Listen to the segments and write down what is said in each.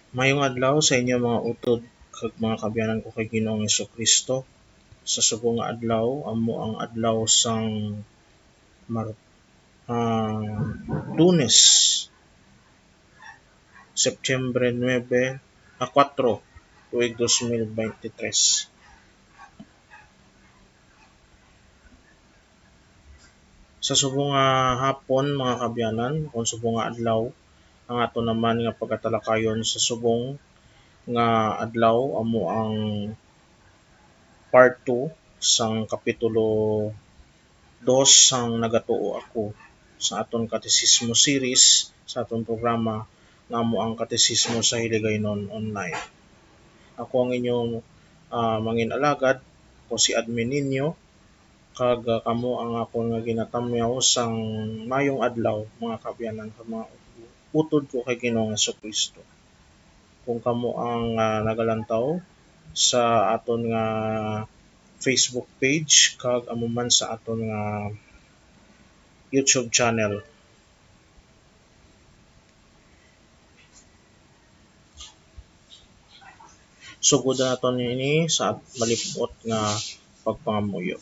Mayong adlaw sa inyo mga utod kag mga kabyanan ko kay Ginoong Hesukristo. Sa subong nga adlaw amo ang adlaw sang Mar- Lunes, Septyembre 4, tuig 2023. Sa subong nga hapon mga kabyanan, kung subong nga adlaw, ang ato naman nga pagkatalakayon sa subong nga adlaw amo ang part 2 sang kapitulo 2 sang Nagatuo Ako sa aton Katisismo series sa aton programa nga amo ang Katisismo sa Hiligaynon Online. Ako ang inyong mangin alagad, ko si admin ninyo, kag kamo ang akon nga ginatamyaw sang mayong adlaw mga kabyanan kag mga utod ko kay Ginoong Hesukristo. Kung kamo ang nagalantaw sa aton nga Facebook page kag amo man sa aton nga YouTube channel. Sugod naton ini sa malipot nga pagpangamuyo.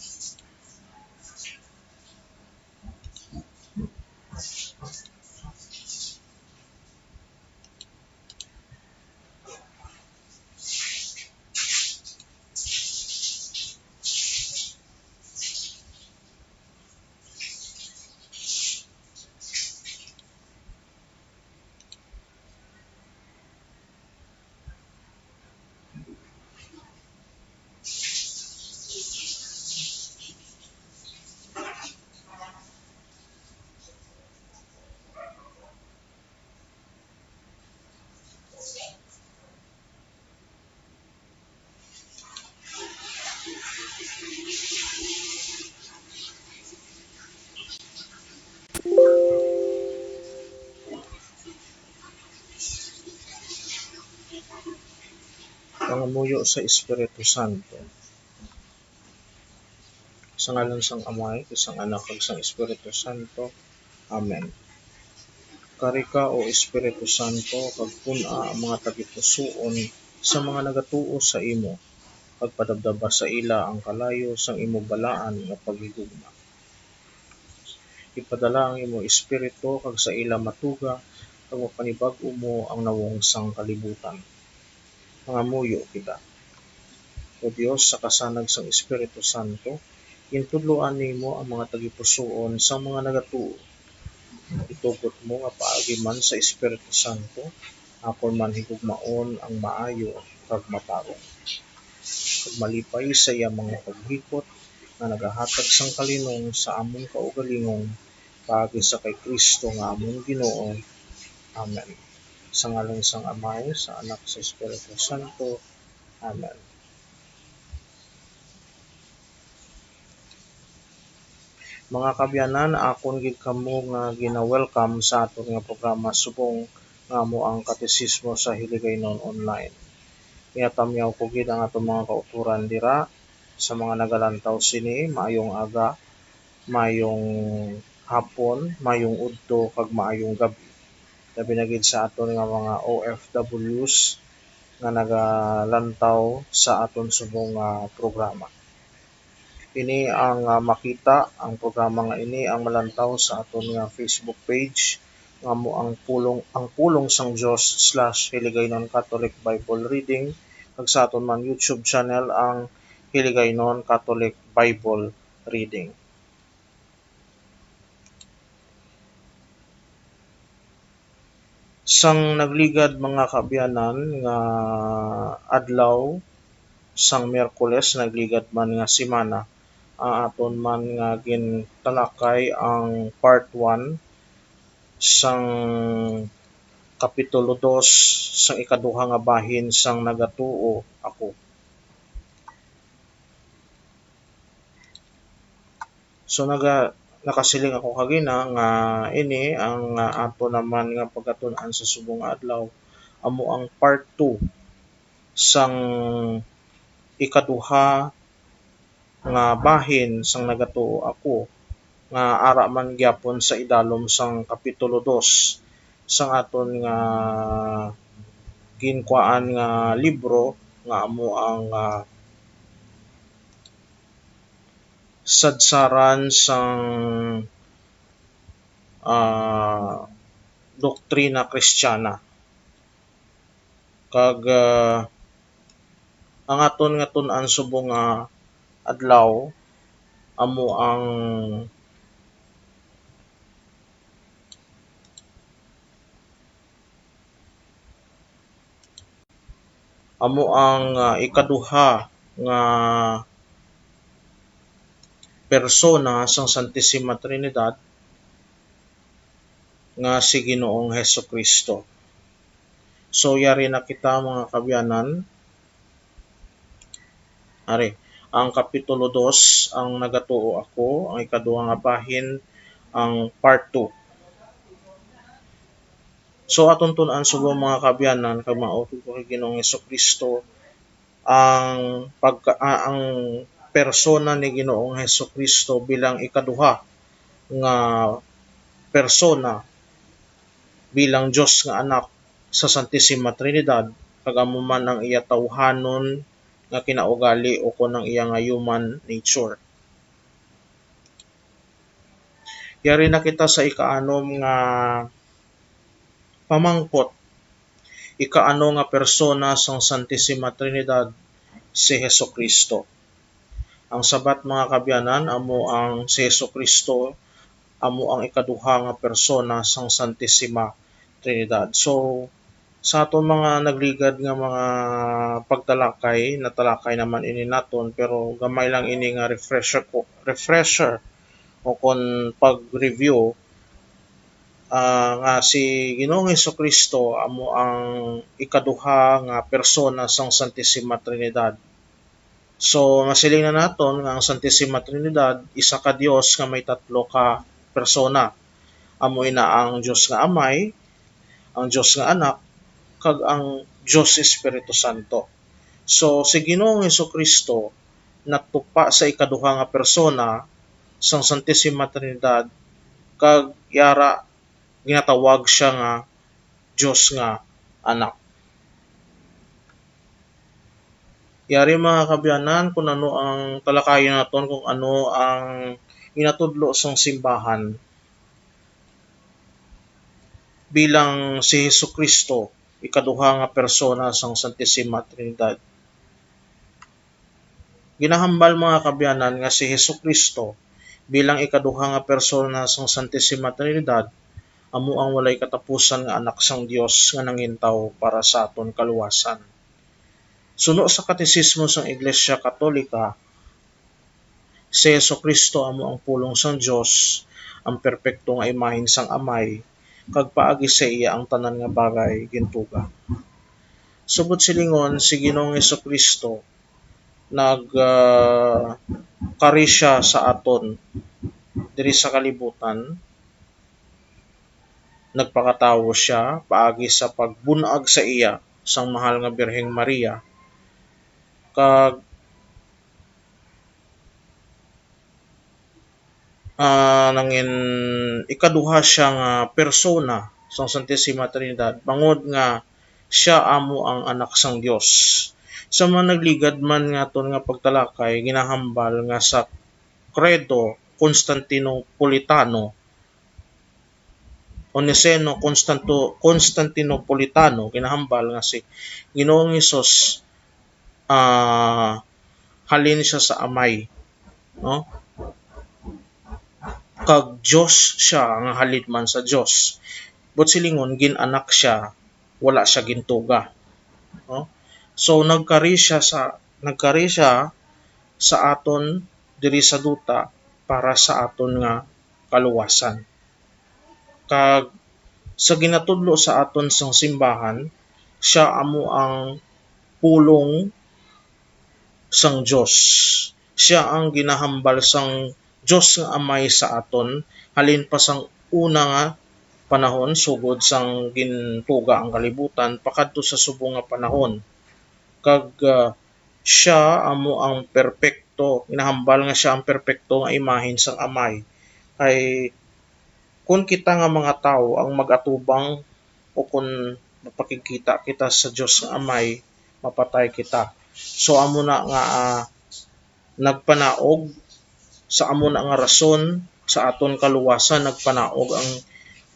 Pangamuyo sa Espiritu Santo. Sa ngalan sang Amay, isang Anak, ug sang Espiritu Santo. Amen. Kari ka o Espiritu Santo, kag pun-a ang mga tagipusoon sa mga nagatuo sa imo, kag padabdaba sa ila ang kalayo sang imo balaan nga paghigugma. Ipadala ang imo Espiritu kag sa ila matuga, kag mapanibag-o mo ang nawong sang kalibutan. Mangamuyo kita. O Dios, sa kasanag sang Espiritu Santo, intudloan nimo ang mga tagipusoon sa mga nagatuo. Itugot mo nga paagi man sa Espiritu Santo, akon man higugmaon ang maayo kag matarong. Kag malipay sa iya mga paghikot nga nagahatag sang kalinong sa among kaugalingong paagi sa kay Kristo nga among Ginoo. Amen. Sa ngalan sang Amay, sa Anak, sa Espiritu Santo. Amen. Mga kabyanan, akon gid kamo nga gina-welcome sa aton nga programa subong nga amo ang Katisismo sa Hiligaynon Online. Inatamyaw ko gid ang aton mga kauturan dira sa mga nagalantaw sini, maayong aga, maayong hapon, maayong udto kag maayong gabi. Labi na gid sa aton nga mga OFWs nga nagalantaw sa aton subong programa. Ini ang makita ang programa nga ini ang malantaw sa aton nga Facebook page nga mo ang pulong sang Dios / Hiligaynon Catholic Bible Reading kag sa aton man YouTube channel ang Hiligaynon Catholic Bible Reading. Sang nagligad mga kabyanan nga adlaw sang Miyerkules, nagligad man nga semana, ang aton man nga gintalakay ang part 1 sang kapitulo 2 sang ikaduha nga bahin sang Nagatuo Ako. So nakasiling ako kagina nga ini ang ato naman nga pagkatun-an sa subong adlaw amo ang part 2 sang ikaduha nga bahin sang Nagatuo Ako nga ara man gyapon sa idalom sang kapitulo 2 sang aton nga ginkuan nga libro nga amo ang sadsaran sang doktrina Kristiyana. Kag ang aton nga tun-an subong nga adlaw amo ang ikaduha nga persona sang Santissima Trinidad nga si Ginoong Hesukristo. So yari na kita mga kabyanan. Ari, ang kapitulo 2 ang nagatuo ako, ang ikaduha nga bahin ang part 2. So aton tun-an subong mga kabyanan kag mautod ko kay Ginoong Hesukristo ang persona ni Ginoong Hesukristo bilang ikaduha nga persona bilang Dios nga anak sa Santissima Trinidad kag amo man ang iya tawhanon nga kinaugali o kon ang iya nga human nature. Yari na kita sa ikaanom nga pamangkot. Ikaano nga persona sang Santissima Trinidad si Hesukristo. Ang sabat mga kabyanan amo ang si Hesukristo amo ang ikaduha nga persona sang Santissima Trinidad. So sa aton mga nagligad nga mga pagtalakay, natalakay naman ini naton pero gamay lang ini nga refresher o kon pag-review nga si Ginoong Hesukristo amo ang ikaduha nga persona sang Santissima Trinidad. So masiling na naton nga ang Santissima Trinidad isa ka Dios nga may tatlo ka persona. Amo ina ang Dios nga Amay, ang Dios nga Anak, kag ang Dios Espiritu Santo. So si Ginoong Hesukristo nagtupa sa ikaduha nga persona sang Santissima Trinidad kag yara ginatawag siya nga Dios nga Anak. Yari mga kabyanan kung ano ang talakayan naton kung ano ang inatudlo sang simbahan bilang si Hesukristo ikaduha nga persona sang Santissima Trinidad. Ginahambal mga kabyanan nga si Hesukristo bilang ikaduha nga persona sang Santissima Trinidad amo ang walay katapusan nga anak sang Dios nga nangintaw para sa aton kaluwasan. Suno sa katekismo sang Iglesia Katolika, si Hesukristo amo ang pulong sang Dios, ang perpekto nga imahen sang Amay, kag paagi sa iya ang tanan nga bagay gintuga. Subot silingon si Ginoong Hesukristo kari siya sa aton diri sa kalibutan. Nagpakatawo siya paagi sa pagbunag sa iya sang mahal nga Birheng Maria kag nangin ikaduha siya nga persona sang Santissima Trinidad bangod nga siya amo ang anak sang Dios. Sa mga nagligad man nga ton nga pagtalakay ginahambal nga sa Credo Constantinopolitano o Niceno Constantinopolitano ginahambal nga si Ginoong Hesus halin siya sa Amay, no? Kag Dios siya nga halid man sa Dios. But silingon ginanak siya, wala siya gintuga, no? So nagkari siya sa aton diri sa duta para sa aton nga kaluwasan. Kag sa ginatudlo sa aton sang simbahan, siya amo ang pulong sang Dios. Siya ang ginahambal sang Dios nga Amay sa aton halin pa sang una nga panahon sugod sang gintuga ang kalibutan pakadto sa subong nga panahon. Kag siya amo ang perpekto, ginahambal nga siya ang perpekto nga imahen sang Amay. Ay kun kita nga mga tawo ang mag-atubang o kun mapakikita kita sa Dios nga Amay, mapatay kita. So amo na nga nagpanaog sa amo na nga rason sa aton kaluwasan, nagpanaog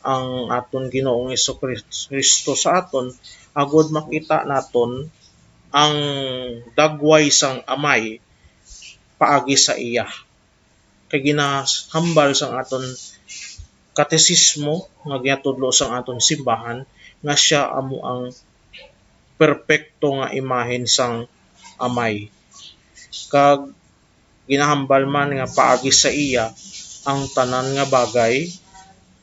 ang aton Ginoong Kristo sa aton agud makita naton ang dagway sang Amay paagi sa iya. Kay ginahambal sang aton katesismo nga ginatudlo sang aton simbahan nga siya amo ang perpekto nga imahen sang Amay. Kag ginahambal man nga paagi sa iya ang tanan nga bagay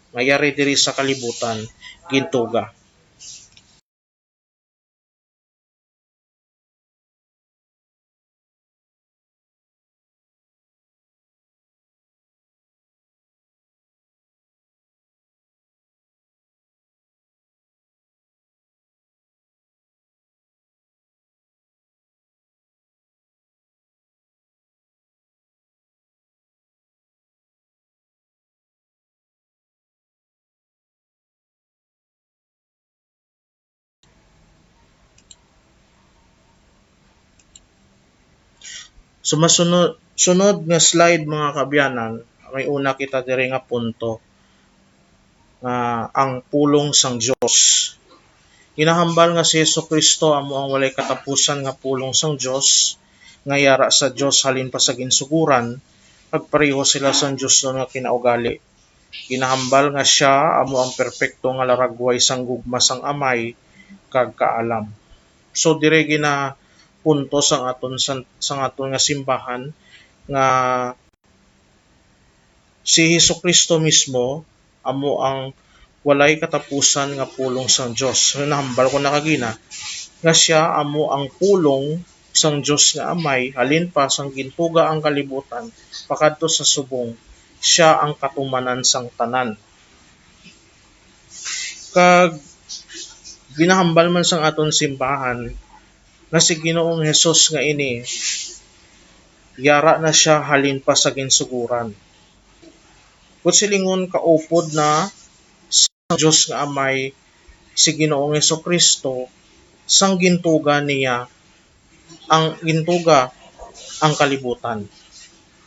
nga yari diri sa kalibutan gintuga. So sunod nga slide mga kabyanan, may una kita diri nga punto nga ang pulong sang Dios. Ginahambal nga si Jesucristo amo ang walay katapusan nga pulong sang Dios nga yara sa Dios halin pa sa ginsuguran pagpareho sila sang Dios nga kinaugali. Ginahambal nga siya amo ang perpekto nga laragway sang gugma sang Amay kag kaalam. So dire gina punto sang aton nga simbahan nga si Jesucristo mismo amo ang walay katapusan nga pulong sang Dios. So nahambal ko na kagina nga siya amo ang pulong sang Dios nga Amay halin pa sang gintuga ang kalibutan pakadto sa subong siya ang katumanan sang tanan. Kag ginahambal man sang aton simbahan na si Ginoong Hesus nga ini yara na siya halin pa sa ginsuguran. Kung silingon kaupod na sa Diyos nga Amay si Ginoong Jesucristo sang gintuga niya ang kalibutan.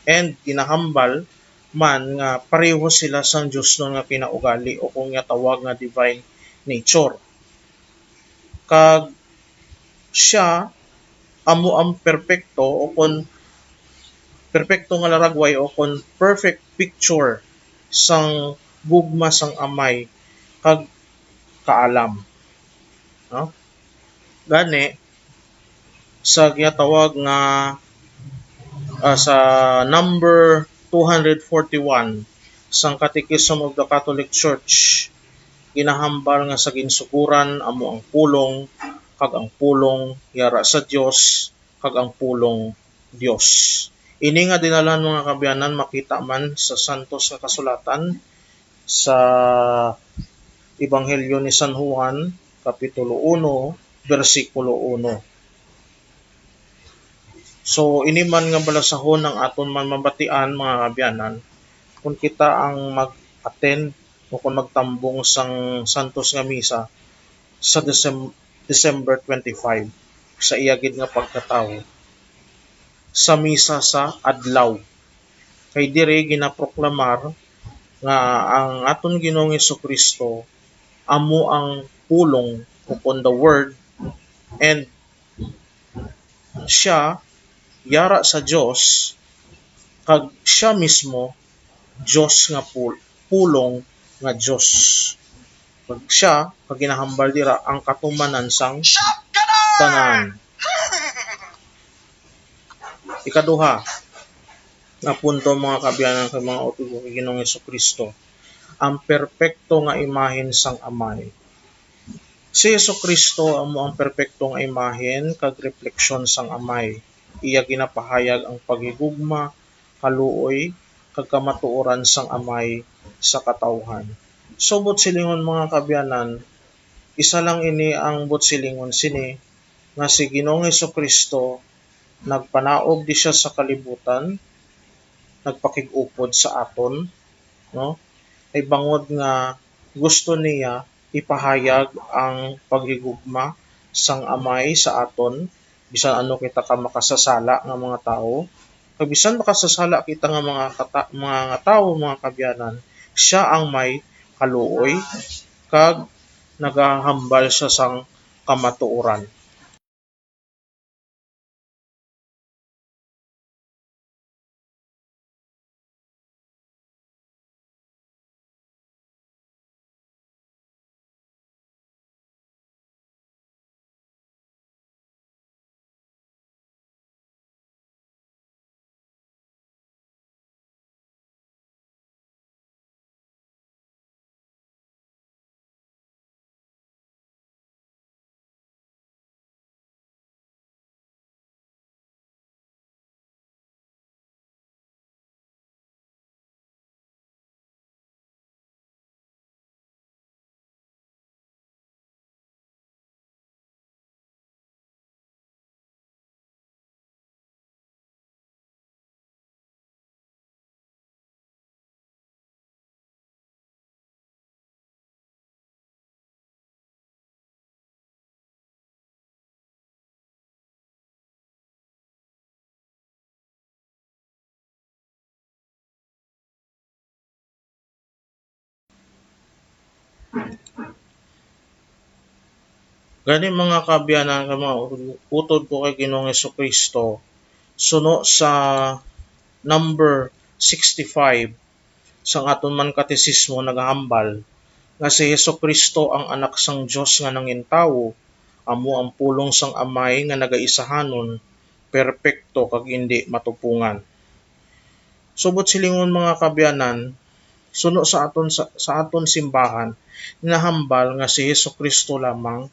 And ginahambal man nga pareho sila sang Diyos nga kinaugali o kung nga tawag nga divine nature. Kag siya amo ang perpekto o kon perpekto nga laragway o kon perfect picture sang gugma sang Amay kag kaalam. No? Gani sa gitawag nga sa number 241 sang Catechism of the Catholic Church ginahambal nga sa ginsuguran amo ang pulong kag ang pulong yara sa Dios kag ang pulong Dios. Ini nga dinalan mga kabyanan makita man sa santos nga kasulatan sa Ebanghelyo ni San Juan kapitulo 1 bersikulo 1. So ini man nga balasahon ng aton man mabatian mga kabyanan kung kita ang mag-attend o kung magtambong sang santos nga misa sa December 25 sa iyagid nga pagkatawo sa misa sa adlaw. Kay dire ginaproklamar nga ang aton Ginoong Jesucristo amo ang pulong upon the word and siya yara sa Dios kag siya mismo Dios nga pulong nga Dios. Kag siya kag ginahambal dira ang katumanan sang tanan. Ikaduha nga punto mga kabyanan kay mga utugo kay Ginoong Jesucristo ang perpekto nga imahen sang Amay. Si Jesucristo amo ang perpekto nga imahen kag refleksyon sang Amay. Iya ginapahayag ang paghigugma, kaluoy kag kamatuoran sang Amay sa katawhan. So silingon mga kabyanan, isa lang ini ang silingon sini nga si Ginoong Jesucristo nagpanaog di siya sa kalibutan, nagpakig-upod sa aton, no? Ay bangod nga gusto niya ipahayag ang paghigugma sang Amay sa aton bisan ano kita ka makasasala nga mga tao. Kag bisan makasasala kita nga mga tao, mga kabyanan, siya ang may kaluoy kag nagahambal siya sang kamatuoran. Gani mga kabyanan nga mga utod ko kay Ginoong Kristo suno sa number 65 sang aton man katesismo nagahambal nga si Kristo ang anak sang Dios nga nangintawo, amo ang pulong sang Amay nga nagaisahanon, perpekto kag indi matupungan. Subot silingon mga kabyanan, suno sa aton simbahan, nahambal nga si Kristo lamang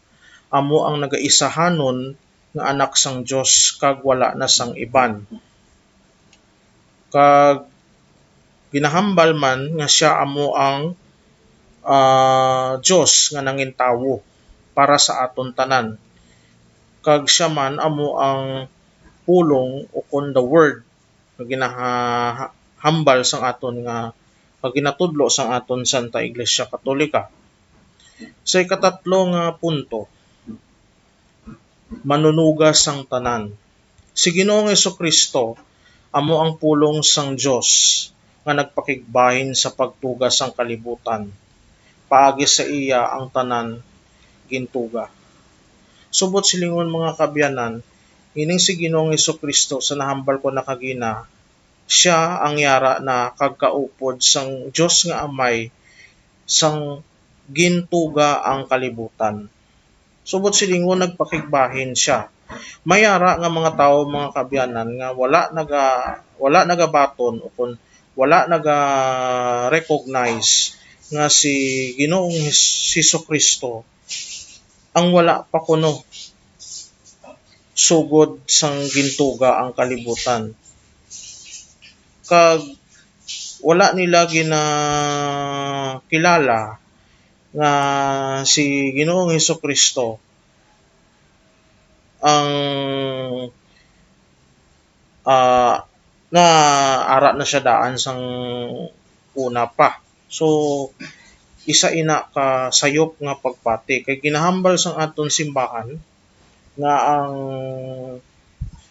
amo ang nagaisahanon nga anak sang Dios kag wala na sang iban. Kag ginahambal man nga siya amo ang Dios nga nangintawo para sa aton tanan. Kag siya man amo ang pulong o kon the word nga ginahambal sang aton nga pag ginatudlo sang aton Santa Iglesia Katolika. Sa ikatatlo nga punto, manunugas sang tanan. Si Ginoong Kristo amo ang pulong sang Dios nga nagpakigbahin sa pagtugas sang kalibutan. Paagi sa iya ang tanan gintuga. Subot silingon mga kabyanan, ining si Ginoong Kristo sa nahambal ko na kagina, siya ang yara na kagkaupod sang Dios nga Amay sang gintuga ang kalibutan. Subot silingon nagpakigbahin siya. Mayara nga mga tao, mga kabyanan, nga wala nagabaton o kun wala naga-recognize nga si Ginoong Kristo ang wala pa kuno sugod sang gintuga ang kalibutan. Kag wala nila kilala nga si Ginoong Kristo ang na ara na siya daan sang una pa. So isa ina ka sayop nga pagpati kay ginahambal sang aton simbahan nga ang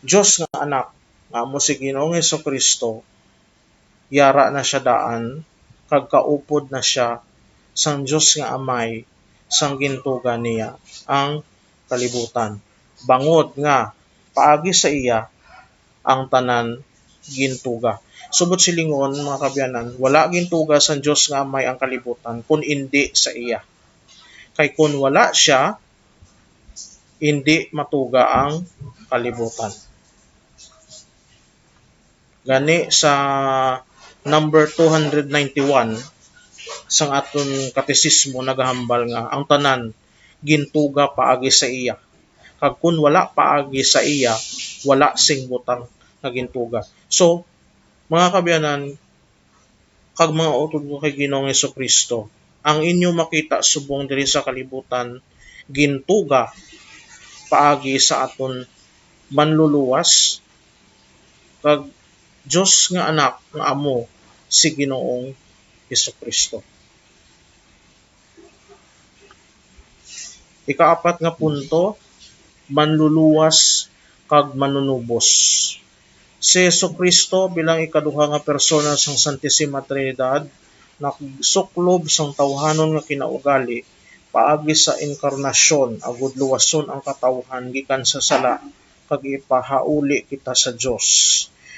Dios nga anak nga amo si Ginoong Kristo yara na siya daan kag kaupod na siya sang Dios nga Amay sang gintuga niya ang kalibutan. Bangod nga paagi sa iya ang tanan gintuga. Subot silingon mga kabyanan, wala gintuga sa Dios nga Amay ang kalibutan kun indi sa iya. Kay kun wala siya, hindi matuga ang kalibutan. Gani sa number 291 sang aton katesismo nagahambal nga ang tanan gintuga paagi sa iya. Kag kun wala paagi sa iya, wala sing butang nga gintuga. So, mga kabyanan, kag mga utod ko kay Ginoong Kristo, ang inyo makita subong diri sa kalibutan gintuga paagi sa aton manluluwas kag Dios nga anak nga amo si Ginoong Kristo. Ikaapat nga punto, manluluwas kag manunubos. Si Jesucristo bilang ikaduha nga persona sang Santissima Trinidad nagsuklob sang tawhanon nga kinaugali paagi sa inkarnasyon agud luwason ang katawhan gikan sa sala kag ipahauli kita sa Dios.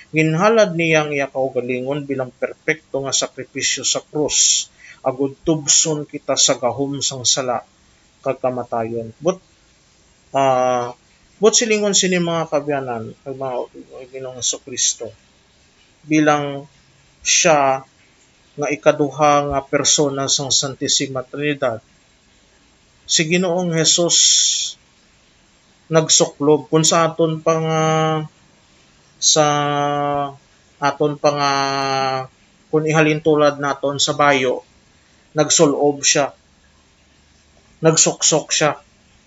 Ginhalad niya ang iya kaugalingon bilang perpekto nga sakripisyo sa krus agud tubson kita sa gahom sang sala kag kamatayon. But silingon sini mga kabyanan kag mga Ginoong Jesucristo bilang siya nga ikaduha nga persona sang Santissima Trinidad. Si Ginoong Hesus nagsuklob kung sa aton pa nga sa aton pa nga kung ihalintulad naton sa bayo, nagsulob siya, nagsuksok siya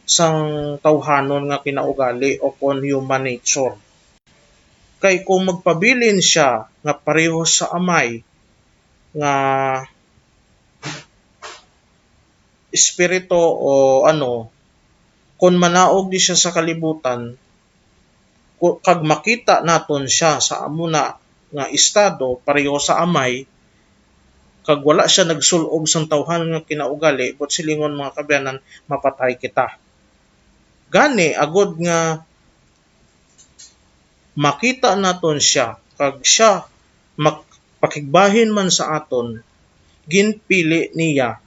sang tawhanon nga kinaugali o kon human nature. Kay kung magpabilin siya nga pareho sa amay nga espiritu o kung manaog di siya sa kalibutan, kag makita naton siya sa amuna nga estado pareho sa amay, kag wala siya nagsulob sang tawhanon nga kinaugali, but silingon mga kabyanan, mapatay kita. Gani, agod nga makita naton siya, kag siya pakigbahin man sa aton, ginpili niya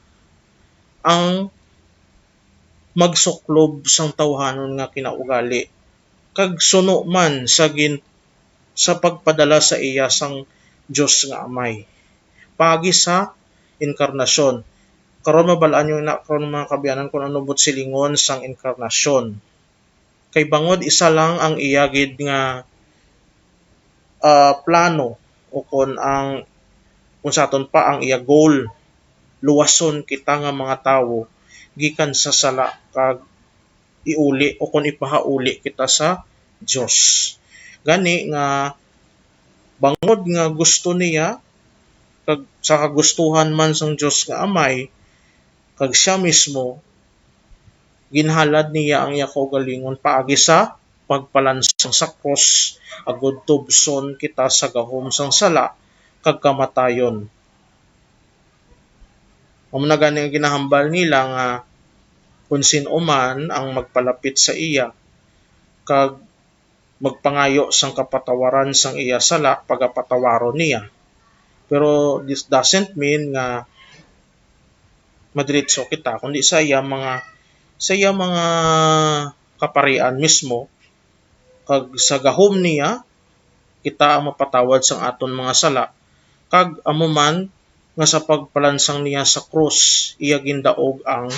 ang magsuklob sang tawhanon nga kinaugali kag suno man sa pagpadala sa iya sang Dios nga Amay pagi sa inkarnasyon. Karon mabalaan yung karon mga kabyanan kung ano bot silingon sang inkarnasyon. Kay bangod isa lang ang iya gid nga plano o kung sa aton pa ang iya goal, luwason kita nga mga tawo gikan sa sala kag iuli o kung ipahauli kita sa Dios. Gani nga bangod nga gusto niya kag sa kagustuhan man sang Dios nga Amay kag siya mismo ginhalad niya ang iya kaugalingon paagi sa pagpalansang sa cross agud tubson kita sa gahom sang sala kag kamatayon. Amo na gani ang ginahambal nila nga kung sino man ang magpalapit sa iya kag magpangayo sang kapatawaran sang iya sala, pagapatawaron niya. Pero this doesn't mean nga madiretso kita kundi sa iya mga kaparian mismo kag sa gahom niya kita ang mapatawad sang aton mga sala kag amo man nga sa pagpalansang niya sa krus iya gindaog ang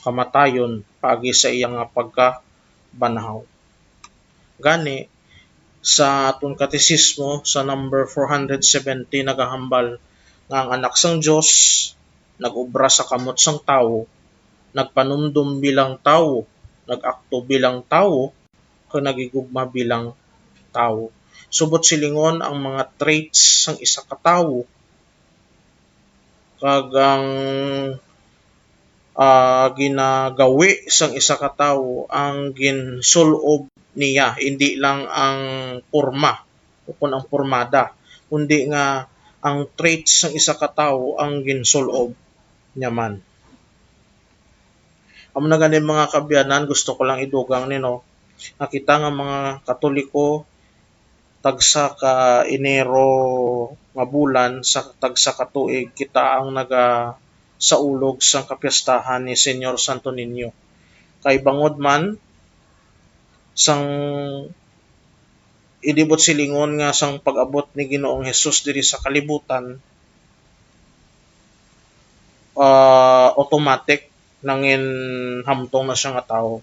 kamatayon paagi sa iya nga pagkabanhaw. Gani sa aton katesismo sa number 470 nagahambal nga ang anak sang Dios nagobra sa kamot sang tawo, nagpanumdum bilang tawo, nagakto bilang tawo, kag nagigugma bilang tawo. Subot silingon ang mga traits sang isa ka tawo kag ang ginagawi sang isa ka tawo ang ginsulob niya, hindi lang ang porma o kung ang pormada, kundi nga ang traits sang isa ka tawo ang ginsulob niya man. Amo na gani mga kabyanan, gusto ko lang idugang nino nakita nga mga Katoliko tagsa ka Enero nga bulan sa tagsa ka tuig kita ang saulog sang kapiyastahan ni Senyor Santo Niño. Kay bangod man sang idibot silingon nga sang pag-abot ni Ginoong Hesus diri sa kalibutan, automatic nangin hamtong na siya nga tawo.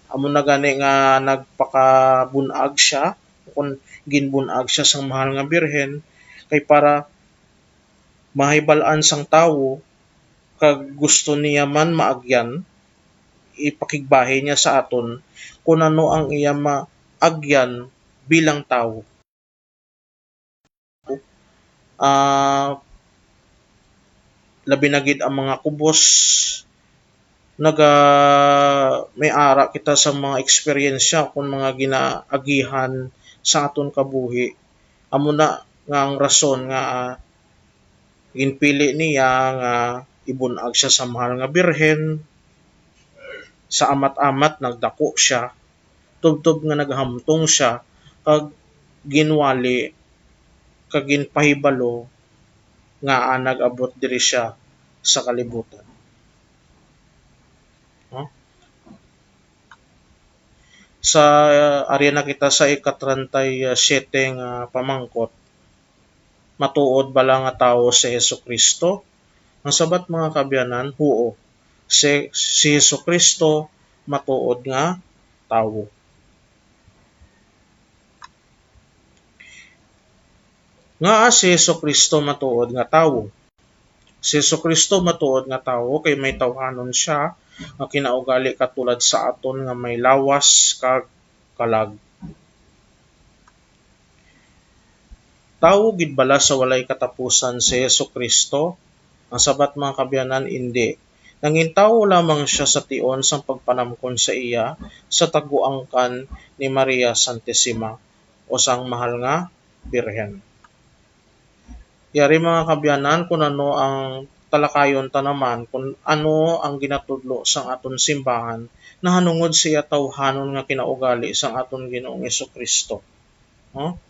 Amo na gani nga nagpakabunag siya kung ginbunag siya sang mahal nga birhen kay para mahibal-an sang tawo kag gusto niya man maagyan, ipakigbahe niya sa aton kung ano ang iya maagyan bilang tawo. Labi na gid ang mga kubos may ara kita sa mga eksperyensya kung mga ginaagihan sa aton kabuhi. Amo na nga ang rason nga ginpili niya nga ibunag siya sa mahal nga birhen, sa amat-amat nagdako siya, tubtob nga naghamtong siya, kag ginwali, kag ginpahibalo nga nag-abot diri siya sa kalibutan. No? Sa area na kita sa ika-37 nga pamangkot, matuod bala nga tawo si Hesukristo? Ang sabat mga kabyanan, huo. Si Hesukristo matuod nga tawo. Nga si Hesukristo matuod nga tawo. Si Hesukristo matuod nga tawo kay may tawhanon siya nga kinaugali katulad sa aton nga may lawas kag kalag. Tawo gid bala sa walay katapusan si Hesukristo? Ang sabat mga kabyanan, hindi. Nangintawo lamang siya sa tion sang pagpanamkon sa iya sa taguangkan ni Maria Santissima o sang mahal nga birhen. Yari mga kabyanan, kung ano ang talakayon ta naman, kung ano ang ginatudlo sang aton simbahan, nahanungod siya tawhanon nga kinaugali sang aton Ginoong Hesukristo. No?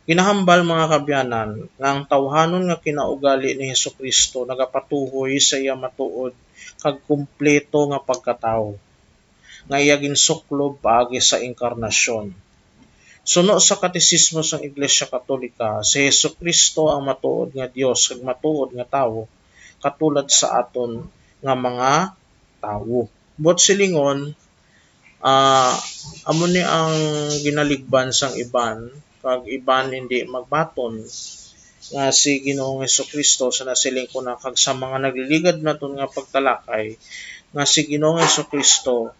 Ginahambal mga kabyanan nga ang tawhanon nga kinaugali ni Hesukristo nagapatuhoy sa iya matuod kag kumpleto nga pagkatawo nga iya ginsuklob paagi sa inkarnasyon. Suno sa katekismo sang Iglesia Katolika, si Hesukristo ang matuod nga Dios kag matuod nga tawo katulad sa aton nga mga tawo. Bot silingon, amo ni ang ginaligban sang iban kag iban hindi magbaton nga si Ginoong Hesukristo sa nasiling ko na kag sa mga nagliligad naton nga pagtalakay nga si Ginoong Hesukristo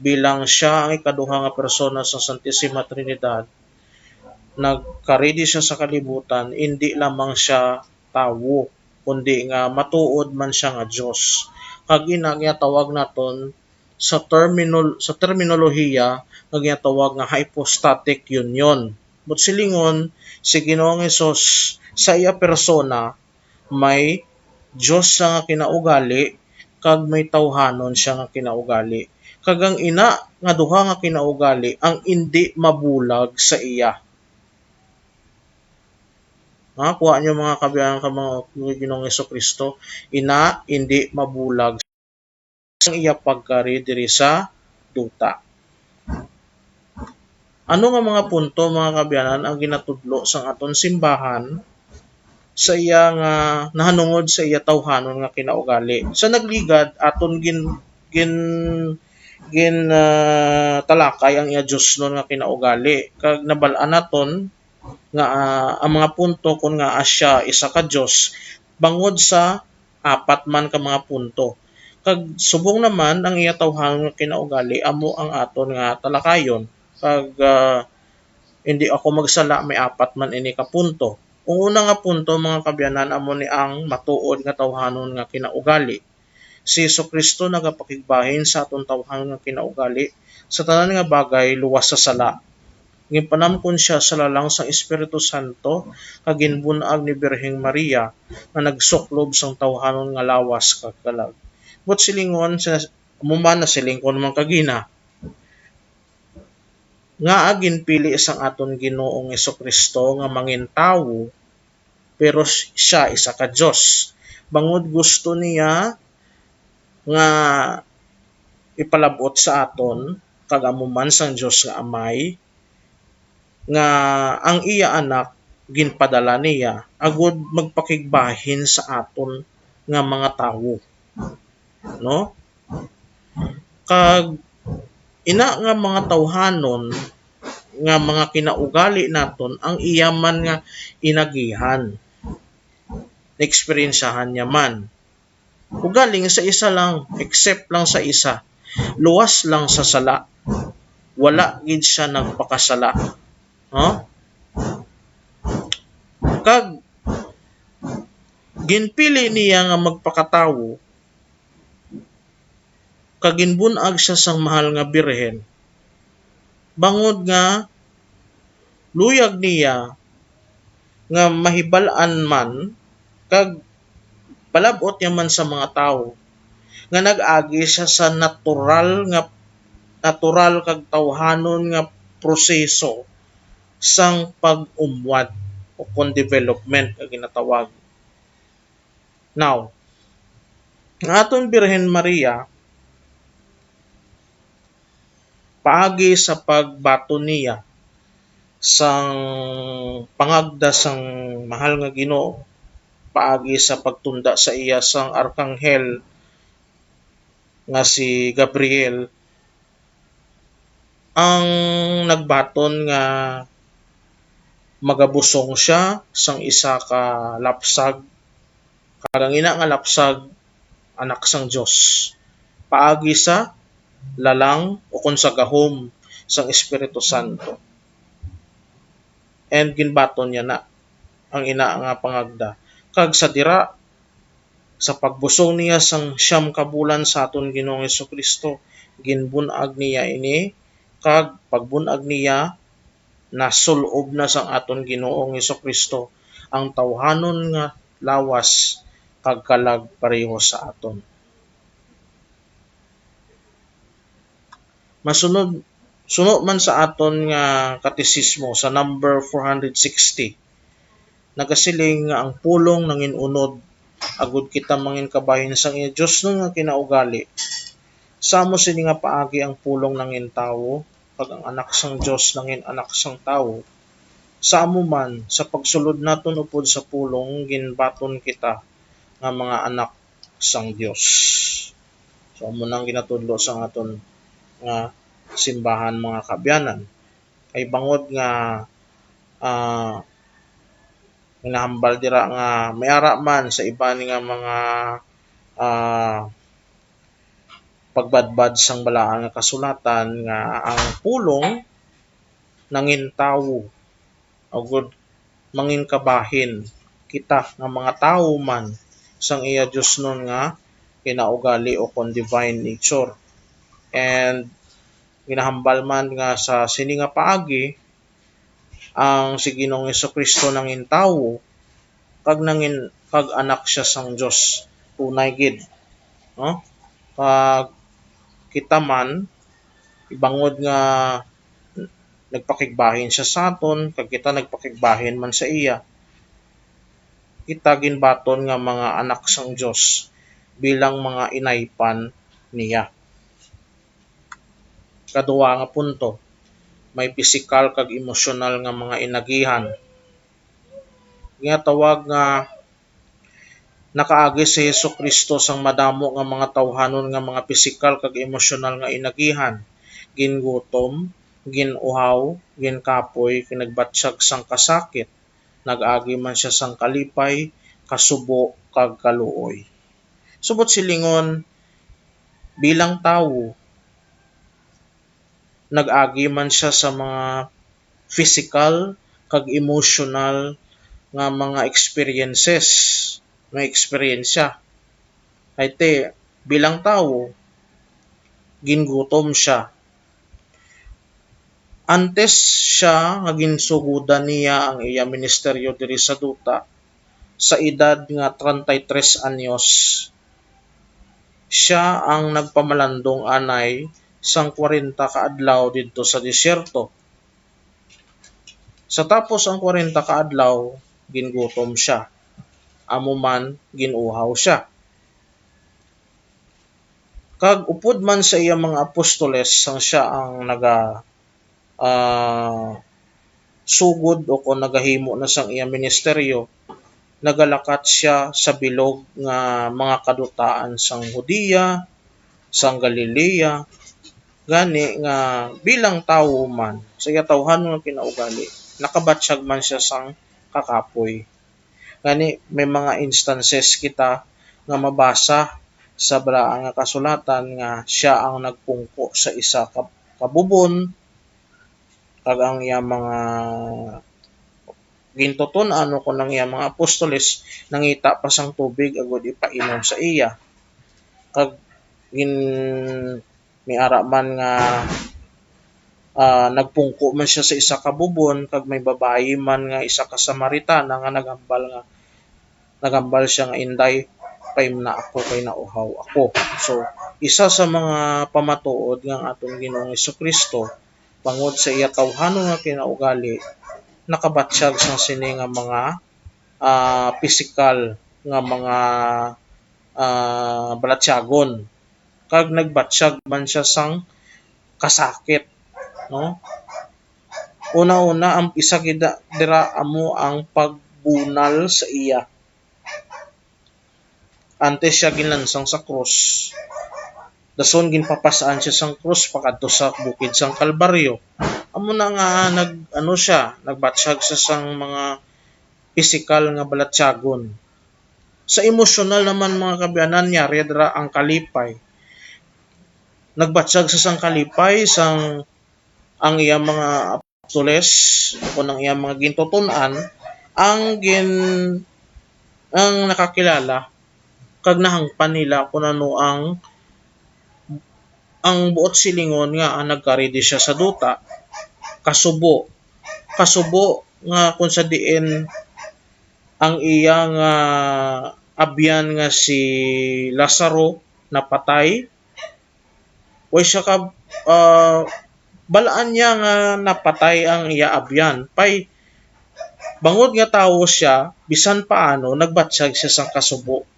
bilang siya ang ikaduha nga persona sa Santissima Trinidad, nagkaredy siya sa kalibutan, hindi lamang siya tawo kundi nga matuod man siya nga Dios. Kag ina tawag naton sa terminolohiya nga tawag nga hypostatic union. But silingon, si Ginoong Hesus sa iya persona may Diyos siya nga kinaugali kag may tawhanon siya nga kinaugali. Kag ang ina nga duha nga kinaugali ang hindi mabulag sa iya. Kuha niyo mga kabyanan ka mga Ginoong Hesukristo, ina hindi mabulag sa iya pagkari diri sa duta. Ano nga mga punto mga kabyanan ang ginatudlo sang aton simbahan sa iya nga nahanungod sa iya tawhanon nga kinaugali? Sa nagligad aton talakay ang iya Dios nun nga kinaugali kag nabal-an naton nga ang mga punto kun nga asya isa ka Dios bangod sa apat man ka mga punto. Kag subong naman ang iya tawhanon nga kinaugali amo ang aton nga talakayon. Kag hindi ako magsala, may apat man ini ka punto. Ang una nga punto mga kabyanan amo ni ang matuod nga tawhanon nga kinaugali. Si Hesukristo nagapakigbahin sa aton tawhanon nga kinaugali sa tanan nga bagay luwas sa sala. Ginpanamkon siya sa lalang sang Espiritu Santo kag ginbun-ag ni Birheng Maria nga nagsuklob sang tawhanon nga lawas kag kalag. But silingon muman na silingkon man kagina nga ginpili sang aton Ginoong Hesukristo nga mangintawo pero siya isa ka Dios. Bangod gusto niya nga ipalabot sa aton kag amo man sang Dios nga Amay nga ang iya anak ginpadala niya agud magpakigbahin sa aton nga mga tawo. No? Kag ina nga mga tawhanon nga mga kinaugali naton ang iya man nga inagihan. Experiensyahan niya man. Ugaling sa isa lang, except lang sa isa. Luwas lang sa sala. Wala gid siya nagpakasala. Kag ginpili niya nga magpakatawo kaginbunag siya sang mahal nga birhen. Bangod nga luyag niya nga mahibal-an man kag palabot niya man sa mga tawo nga nag-agi siya sa natural kag tawhanon nga proseso sang pag-umwat o kon development nga ginatawag. Now, ang aton Birhen Maria paagi sa pagbaton niya sang pangagda sang mahal nga Ginoo, paagi sa pagtunda sa iya sang arkanghel nga si Gabriel, ang nagbaton nga magabusong siya sang isa ka lapsag, kag ang ina nga lapsag anak sang Dios, paagi sa lalang o kon sa gahom sang Espiritu Santo. And ginbaton niya na ang ina nga pangagda. Kag sa dira sa pagbusong niya sang 9 ka bulan sa aton Ginoong Hesukristo, ginbunag niya ini, kag pagbunag niya nasulob na sang aton Ginoong Hesukristo ang tawhanon nga lawas kag kalag pareho sa aton. Sunod man sa aton nga katisismo sa number 460, nagasiling nga ang pulong nangin unod agud kita mangin kabahin sang iya Dios no nga kinaugali. Samo sini nga paagi ang pulong nangin tawo kag ang anak sang Dios nangin anak sang tawo. Samo man sa pagsulod naton upod sa pulong ginbaton kita nga mga anak sang Dios. So amo nang ginatudlo sa aton nga simbahan mga kabyanan. Kay bangod nga hinahambal dira nga may ara man sa iba ni nga mga pagbadbad sang balaan nga kasulatan nga ang pulong nangin tawo agud mangin kabahin kita nga mga tawo man sang iya Dios nun nga kinaugali o kon divine nature. And ginahambal man nga sa sini nga paagi ang si Ginoong Hesukristo nangin tawo kag anak siya sang Dios tunay gid, no? Kag kita man ibangod nga nagpakigbahin siya sa aton kag kita nagpakigbahin man sa iya, kita ginbaton nga mga anak sang Dios bilang mga inaypan niya. Kaduwa nga punto, may pisikal kag emosyonal nga mga inagihan. Ginatawag nga nakaagi si Hesukristo sang madamo nga mga tawhanon nga mga pisikal kag emosyonal nga inagihan. Gingutom, ginuhaw, ginkapoy, kinagbatsyag sang kasakit, nag-agi man siya sang kalipay, kasubo, kag kaluoy. Subot silingon, bilang tawo, nag-agi man siya sa mga physical kag emotional nga mga experiences, may eksperyensya. Hayte bilang tawo gingutom siya. Antes siya nga ginsugodan niya ang iya ministeryo diri sa duta, sa edad nga 33 anyos, siya ang nagpamalandong anay sang 40 ka adlaw didto sa disyerto. Sa tapos ang 40 ka adlaw, gingutom siya. Amo man ginuhaw siya. Kag upod man sa iya mga apostoles sang siya ang sugod o kung nagahimo na sang iya ministeryo, nagalakat siya sa bilog nga mga kadutaan sang Hudiya, sang Galilea, gani nga bilang tawo man sa iya tawhan nga kinaugali, nakabatsyag man siya sang kakapoy. Gani may mga instances kita nga mabasa sa balaang nga kasulatan nga siya ang nagpungko sa isa ka bubon, kag ang iya mga gintuton-an o kung ang iya mga apostoles nangita pa sang tubig agud ipainom sa iya. Kag gin miara man nga nagpungko man siya sa isa ka bubon kag may babayi man nga isa ka Samaritana nga nagambal siya nga inday pay na ako kay nauhaw ako. So isa sa mga pamatuod nga ang aton Ginoong Hesukristo bangod sa iya tawhanon nga kinaugali nakabatsyag sa sini nga mga physical nga mga balatyagon kag nagbatsyag man siya sang kasakit, no? Una-una ang isa gida dira amo ang pagbunal sa iya. Antes siya ginlansang sa krus. Dason ginpapasaan siya sang krus pakadto sa bukid sang Kalbaryo. Amo na nga nagbatsyag sa sang mga physical nga balatyagon. Sa emosyonal naman mga kabyanan yari dira ang kalipay. Nagbatsyag sa sang kalipay sang ang iyang mga apostoles o ang iyang mga gintutunan ang nakakilala kag nahangpan nila kung ano ang buot silingon nga nagkaridi siya sa duta kasubo nga kung sa diin ang iyang abyan nga si Lazaro napatay way siya ka balaan niya nga napatay ang iya abyan pay bangod nga tawo siya bisan paano nagbatsyag siya sa kasubo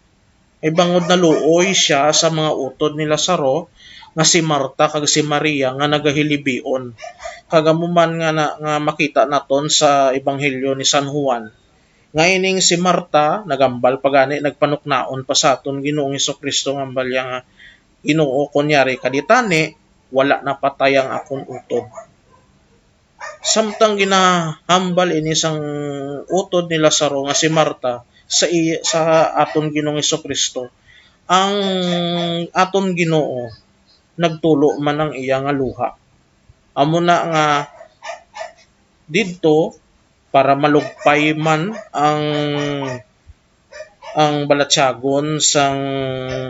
ay bangod na luoy siya sa mga utod ni Lazaro nga si Marta kag si Maria nga nagahilibion kagamuman nga makita naton sa ebanghelyo ni San Juan nga ining si Marta nagambal pagani nagpanuknaon pa sa aton Ginoong Hesukristo nga ambalya nga Ginoo kunyari kaditani wala na patay ang akong utod. Samtang ginahambal ini sang utod ni Lazaro nga si Marta sa aton Ginoong Hesukristo, ang aton Ginoo nagtulo man ang iya nga luha. Amo na nga didto para malugpay man ang balatyagon sang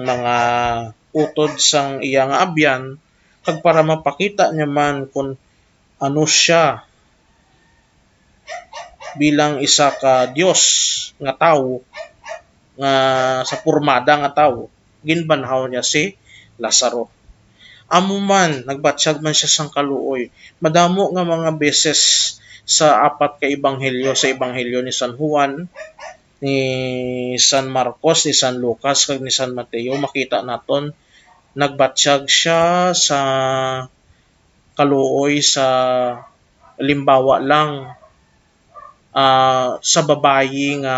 mga utod sang iya nga abyan kag para mapakita niya man kung ano siya bilang isa ka Dios nga tawo nga sa pormada nga tawo ginbanhaw niya si Lazaro. Amo man nagbatsyag man siya sang kaluoy. Madamo nga mga beses sa apat ka ebanghelyo sa ebanghelyo ni San Juan, ni San Marcos, ni San Lucas kag ni San Mateo makita naton nagbatsyag siya sa kaluoy sa limbawa lang sa babayi nga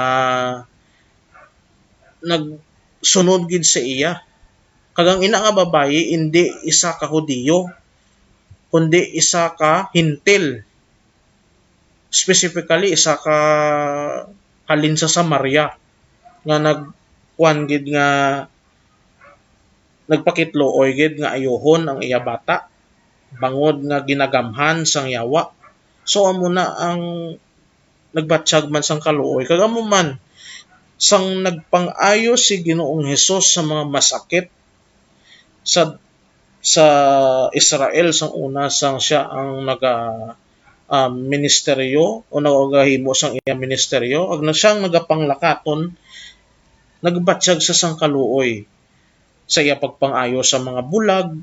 nagsunod gid sa iya kag ang ina nga babayi hindi isa ka Hudiyo kundi isa ka Hintil, specifically isa ka halin sa Samaria nga nagkuan gid nga nagpakitlooy gid nga ayohon ang iya bata bangod nga ginagamhan sang yawa. So amo na ang nagbatsyag man sang kaluoy kag amo man sang nagpang-ayo si Ginoong Hesus sa mga masakit sa Israel sang una sang siya ang ministeryo o nagahimo sang iya ministeryo ag na siyang nagapanglakaton nagbatsyag sa sang kaluoy sa iya pagpang-ayo sa mga bulag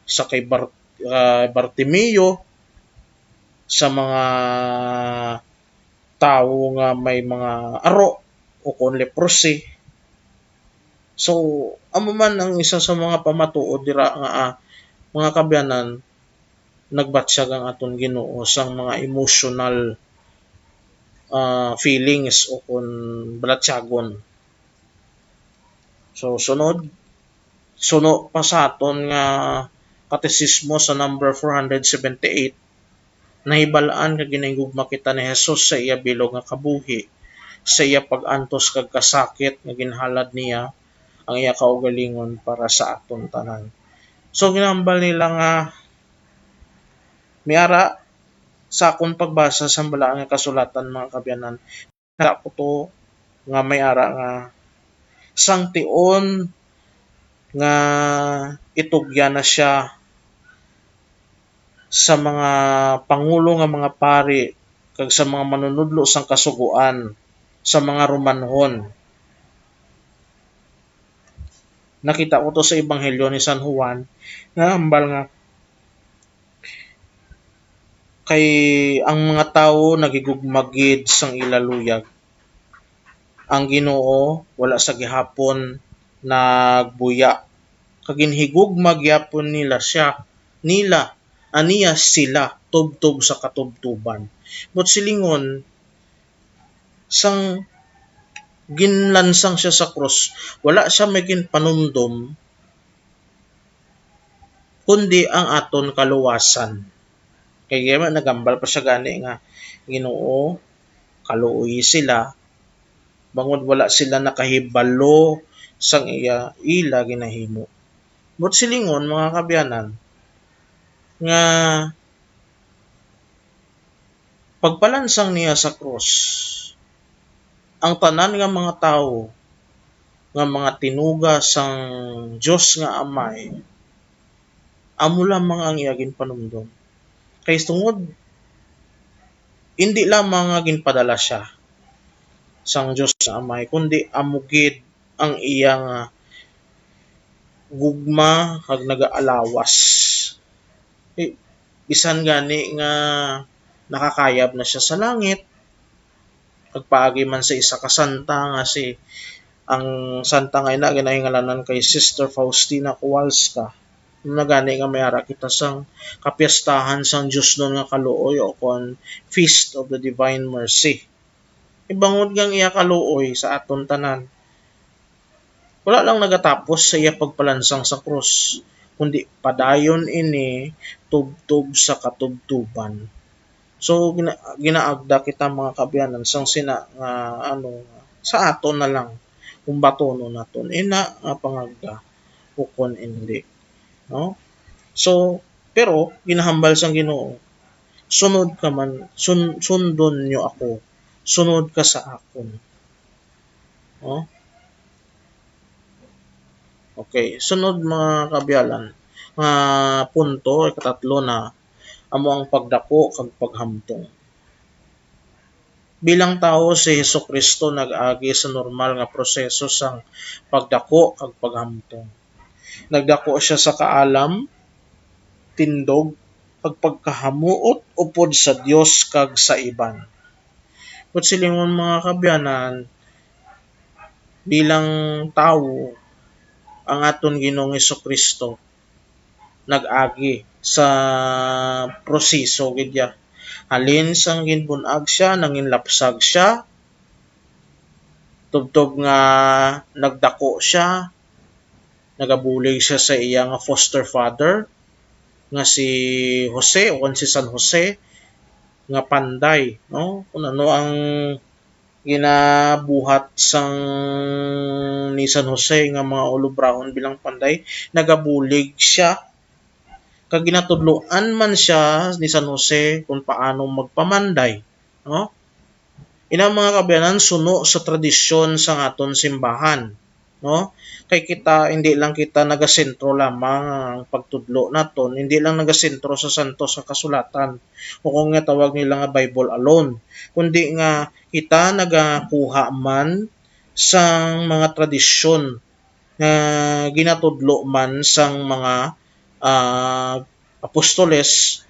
sa kay Bartimeo sa mga tawo nga may mga aro o kon leprosy. So amo man ang isa sa mga pamatuod dira nga mga kabyanan nagbatsyag ang aton Ginoo sang mga emotional feelings o kon balatyagon. So suno pa sa aton nga katesismo sa number 478 nahibalaan nga ginahigugma kita ni Hesus sa iya bilog nga kabuhi sa iya pag-antos kag kasakit nga ginhalad niya ang iya kaugalingon para sa aton tanan. So ginambal nila nga miara sa akong pagbasa sa balaang nga kasulatan mga kabyanan nara ko to nga may ara nga sang tion nga itugya na siya sa mga pangulo nga mga pari kag sa mga manunudlo sang kasuguan sa mga Romanhon. Nakita ko to sa Ebanghelyo ni San Juan nga hambal nga kay ang mga tawo nagigugmagid sang ilaluyag. Ang Ginoo wala sa gihapon nagbuya. Kaginhigugmag yapon nila aniya sila tubtob sa katubtuban. But silingon sang ginlansang siya sa krus, wala siya may ginpanumdum kundi ang aton kaluwasan. Kaya nagambal pa siya gani nga Ginoo kaluoy sila bangod wala sila nakahibalo sang ila ginahimo. But silingon mga kabyanan nga pagpalansang niya sa krus, ang tanan nga mga tawo nga mga tinuga sang Dios nga Amay amo lamang ang iya ginpanumdum. Kay tungod hindi lamang nga ginpadala siya sang Dios nga Amay kundi amugid ang iyang gugma kag nagaalawas. Bisan gani nga nakakayab na siya sa langit pagpaagi man sa isa ka santa nga si ang santa nga ina ginahingalanan kay Sister Faustina Kowalska. Nagani nga mayara kita sang kapiyastahan sang Dios nun nga kaluoy o kon Feast of the Divine Mercy. Ibangod gang iya kaluoy sa aton tanan. Wala lang nagatapos sa iya pagpalansang sa krus, kundi padayon ini tubtob sa katubtuban. So ginaagda kita mga kabyanan sang sina nga sa aton na lang kung batono naton ina nga pangagda ukon hindi, no? So pero ginahambal sang Ginoo, sunod ka man sundon nyo ako, sunod ka sa akon, no? Okay, sunod mga kabyalan nga punto ikatatlo na amo ang pagdako kag paghamtong. Bilang tao si Hesukristo nag-agi sa normal nga proseso sang pagdako kag paghamtong. Nagdako siya sa kaalam, tindog, kag pagkahamuot upod sa Dios kag sa iban. But silingon mga kabyanan, bilang tao ang aton Ginoong Hesukristo nag-agi sa proseso gidya. Halin sang ginbunag siya, nanginlapsag siya, tubtob nga nagdako siya, nagabulig siya sa iya nga foster father nga si Jose o si San Jose nga panday, no? Kung ano ang ginabuhat sang ni San Jose nga mga ulubrahon bilang panday, nagabulig siya kag ginatudloan man siya ni San Jose kung paano magpamanday, no? Inang mga kabyanan suno sa tradisyon sa aton simbahan, no? Kay kita hindi lang kita nagasentro lamang ang pagtudlo naton, hindi lang nagasentro sa santo sa kasulatan o kung nga tawag nila nga Bible alone, kundi nga kita nagakuha man sang mga tradisyon nga ginatudlo man sang mga apostoles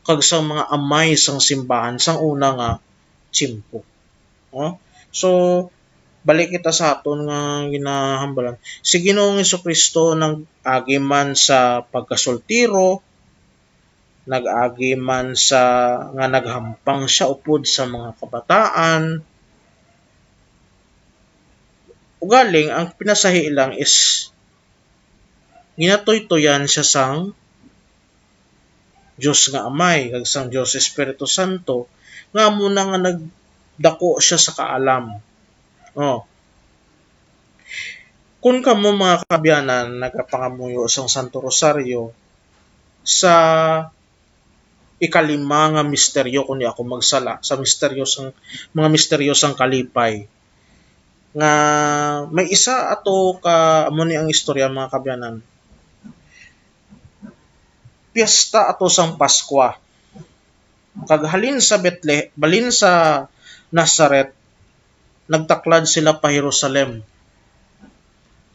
kag sang mga amay sang simbahan sang una nga tiyempo, no? So balik kita sa aton nga ginahambalan. Si Ginoong Hesukristo nag-agi man sa pagkasultiro, nag-agi man sa nga naghampang siya upod sa mga kabataan. Ugaling ang pinasahi lang is ginatoy-toyan siya sang Diyos nga Amay kag sang Diyos Espiritu Santo nga muna nga nagdako siya sa kaalam. Oh. Kung kamo mga kabyanan nagapangamuyo sang Santo Rosario sa ikalima nga misteryo kundi ako magsala sa misteryo sang mga misteryo sang kalipay. nga may isa ato ka amo ni ang istorya mga kabyanan. Piyesta ato sang Paskwa. Kag halin sa balin sa Nazaret, nagtaklad sila pa Jerusalem.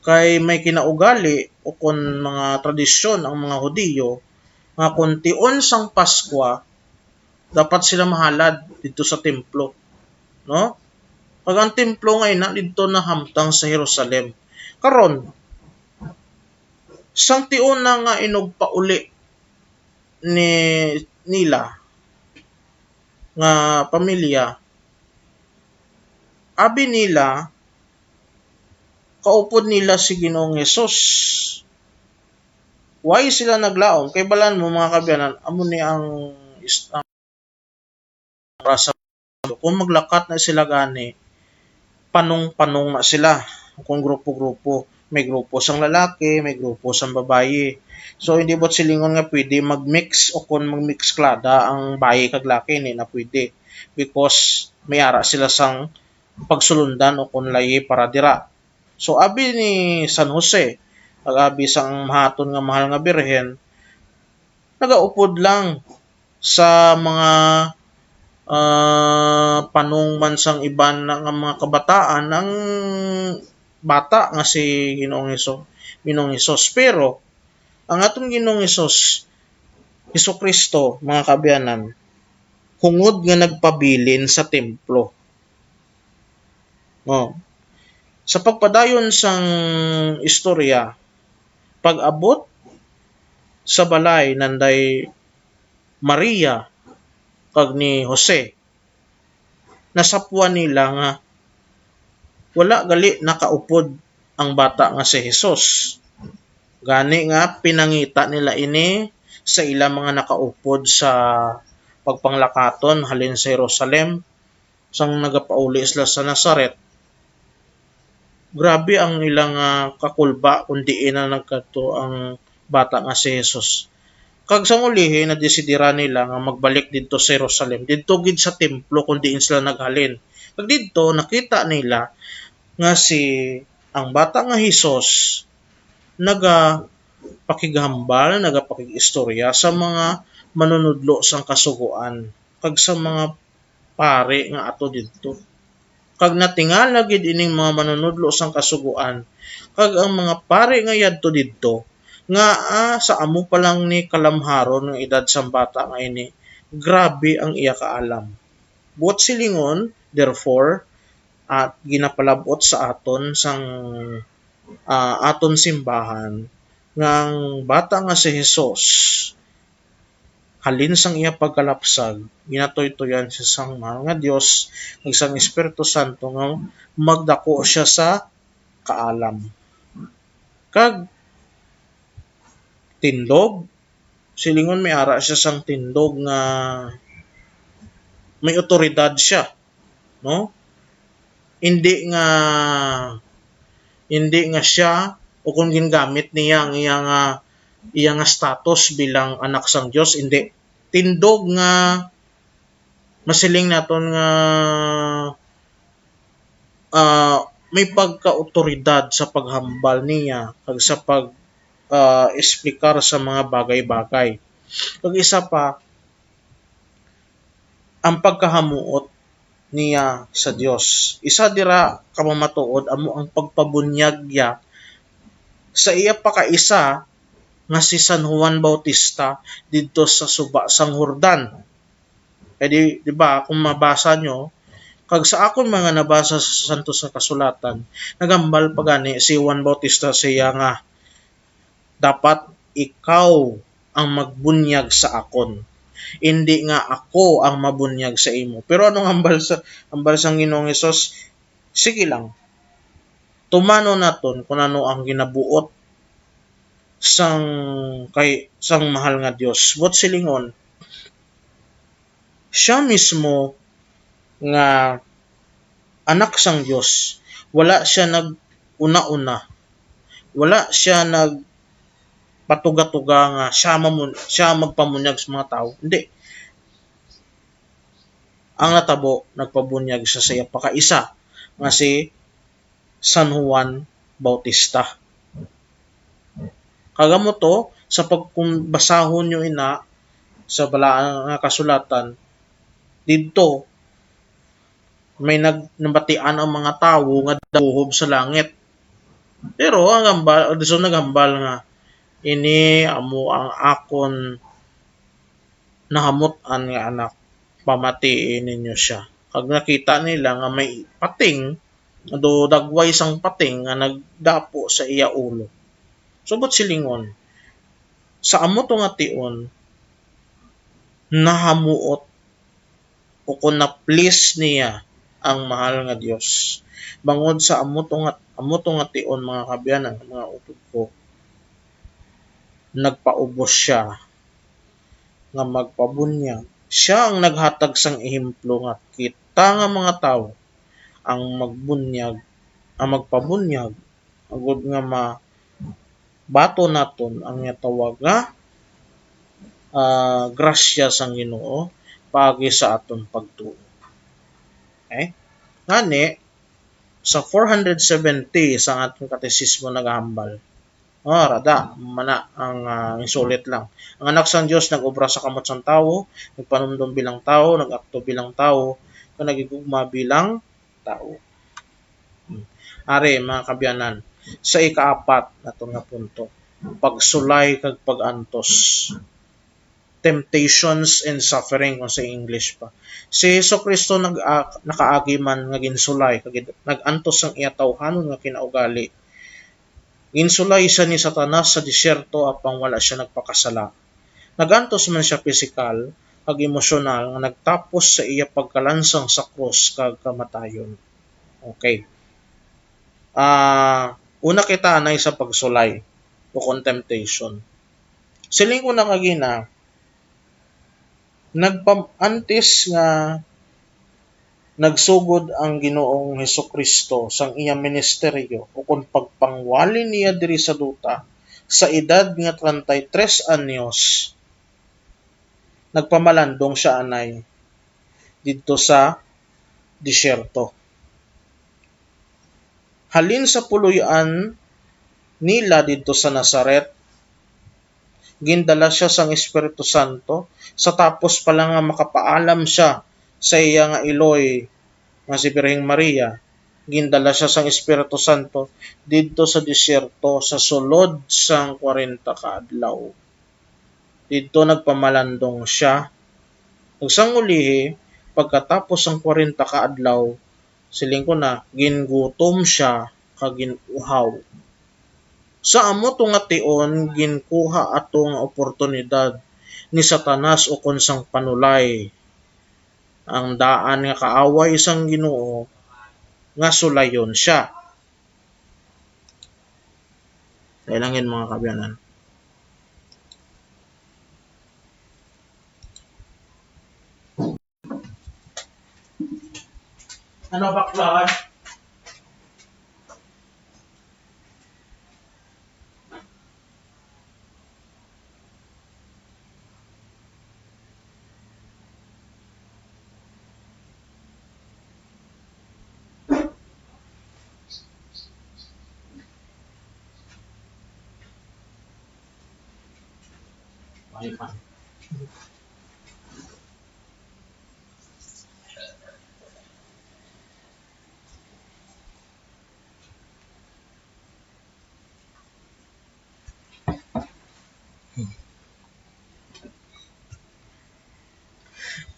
Kay may kinaugali o kon mga tradisyon ang mga Hudiyo nga kung tion sang Paskwa, dapat sila mahalad dito sa templo, no? Pag ang templo ngay na dito na hamtang sa Jerusalem. Karon, sang tion na nga inugpauli ni nila nga pamilya, abi nila kaupod nila si Ginoong Hesus. Why sila naglaom? Kay balan mo mga kabyanan, amo ni ang rasa. Kung maglakat na sila gani, panong-panong na sila. Kung grupo-grupo, may grupo sang lalaki, may grupo sang babayi. So hindi bot silingon nga pwede mag-mix o kung mag-mix klada ang bayi kag laki ni na pwede. Because may ara sila sang pagsulundan o kung layi para dira. So abi ni San Jose, abi sang mahaton nga mahal nga birhen, nagaupod lang sa mga panong man sang iban nga mga kabataan ang bata nga si Ginoong Hesus. Pero ang atong Ginoong Hesus Kristo, mga kabyanan, hungod nga nagpabilin sa templo. Oh. Sa pagpadayon sang istorya, pag-abot sa balay nanday Maria kag ni Jose, nasapwan nila nga wala gali nakaupod ang bata nga si Hesus. Gani nga pinangita nila ini sa ilang mga nakaupod sa pagpanglakaton halin sa Jerusalem sang nagapauli sila sa Nazaret. Grabe ang ilang kakulba kung diin na nagkato ang bata nga si Hesus. Kag sa mulihi na desidera nila nga magbalik dito sa Jerusalem, dito gid sa templo kung diin sila naghalin. Kag dito nakita nila nga si ang bata nga Hesus nagapakigambal, nagapakigistorya sa mga manunudlo sang kasuguan kag sa mga pare nga ato dito. Kag natingala gid ining mga manunudlo sang kasuguan kag ang mga pare nga yadto didto nga sa amo pa lang ni kalamharon nga edad sang bata nga ini, grabe ang iya kaalam. Buot silingon, therefore, at ginapalabot sa aton sang aton simbahan nga ang bata nga si Hesus halin sang iya pagkalapsag, ginatoy-toyan siya sang mahal nga Dios ug sang Espiritu Santo nga magdako siya sa kaalam. Kag tindog, silingon may ara siya sang tindog nga may otoridad siya, no? Hindi nga siya o kung gingamit niya ang iyang status bilang anak sang Dios, hindi. Tindog nga masiling naton nga may pagka-otoridad sa paghambal niya kag sa pag-esplikar sa mga bagay-bagay. Kag isa pa, ang pagkahamuot niya sa Dios. Isa dira kamamatuod amo ang pagpabunyag niya sa iya pakaisa nga si San Juan Bautista didto sa suba sang Jordan. Kaya di ba kung mabasa nyo, kag sa akon mga nabasa sa Santo sa Kasulatan, nagambal pa gani si Juan Bautista siya nga dapat ikaw ang magbunyag sa akon. Hindi nga ako ang mabunyag sa imo. Pero anong ambal sang Ginoong Hesus? Sige lang. Tumano naton kung ano ang ginabuot sang mahal nga Dios. Buot silingon, siya mismo nga anak sang Dios, wala siya nag-una-una. Wala siya patuga-tuga nga siya magpamunyag sa mga tao. Hindi. Ang natabo, nagpabunyag siya sa iya pakaisa nga si San Juan Bautista. Kagamo to sa pagkumbasahon nyo ina sa balaan nga kasulatan didto may nabatian ang mga tawo nga dahuhob sa langit. Pero ang hambal, so naghambal nga ini amo ang akon nahamut-an nga anak, pamatiin ninyo siya. Kag nakita nila nga may pating, do dagway sang pating nga nagdapo sa iya ulo. Subot silingon, sa amo to nga tion, nahamuot o kung na-please niya ang mahal nga Dios. Bangod sa amo to nga tion mga kabyanan, mga utod ko, nagpaubos siya nga magpabunyag. Siya ang naghatag sang ehemplo nga kita nga mga tawo ang magpabunyag agud nga bato naton ang tawag nga grasya sang Ginoo paagi sa aton pagtuo. Okay? Ngani sa 470 sa atong katesismo nagahambal. Rada, mana ang isulit lang. Ang anak sang Dios nag-obra sa kamot sang tawo, nagpanumdum bilang tawo, nag-akto bilang tawo, kung nagigugma bilang tawo. Are mga kabyanan, sa ikaapat nato nga punto, pagsulay kag pagantos. Temptations and suffering kung sa English pa. Si Jesucristo nakaagi man nga ginsulay kag nagantos ang iya tawhanon nga kinaugali. Ginsulay siya ni Satanas sa disyerto apang wala siya nagpakasala. Nagantos man siya pisikal kag emosyonal nga nagtapos sa iya pagkalansang sa krus kag kamatayon. Okay. Una kita anay sa pagsulay o contemptation. Siling ko na kagina, nagpamantis nga nagsugod ang Ginoong Hesukristo sang iyang ministeryo o kung pagpangwali niya diri sa duta sa edad nga 33 anyos, nagpamalandong siya anay dito sa disyerto. Halin sa puluyan nila dito sa Nazaret, gindala siya sang Espiritu Santo sa tapos pala nga makapaalam siya sa iya nga iloy nga si Birheng Maria, gindala siya sang Espiritu Santo didto sa disyerto sa sulod sang 40 ka adlaw. Didto nagpamalandong siya. Sang ulihi, pagkatapos ang 40 ka adlaw, siling ko na gingutom siya kag ginuhaw. Sa amo to nga tion ginkuha ato nga oportunidad ni Satanas o kon sang panulay ang daan nga kaaway sang Ginoo nga sulayon siya. Kailangan mga kabyanan. Ano baklad? Ay pa.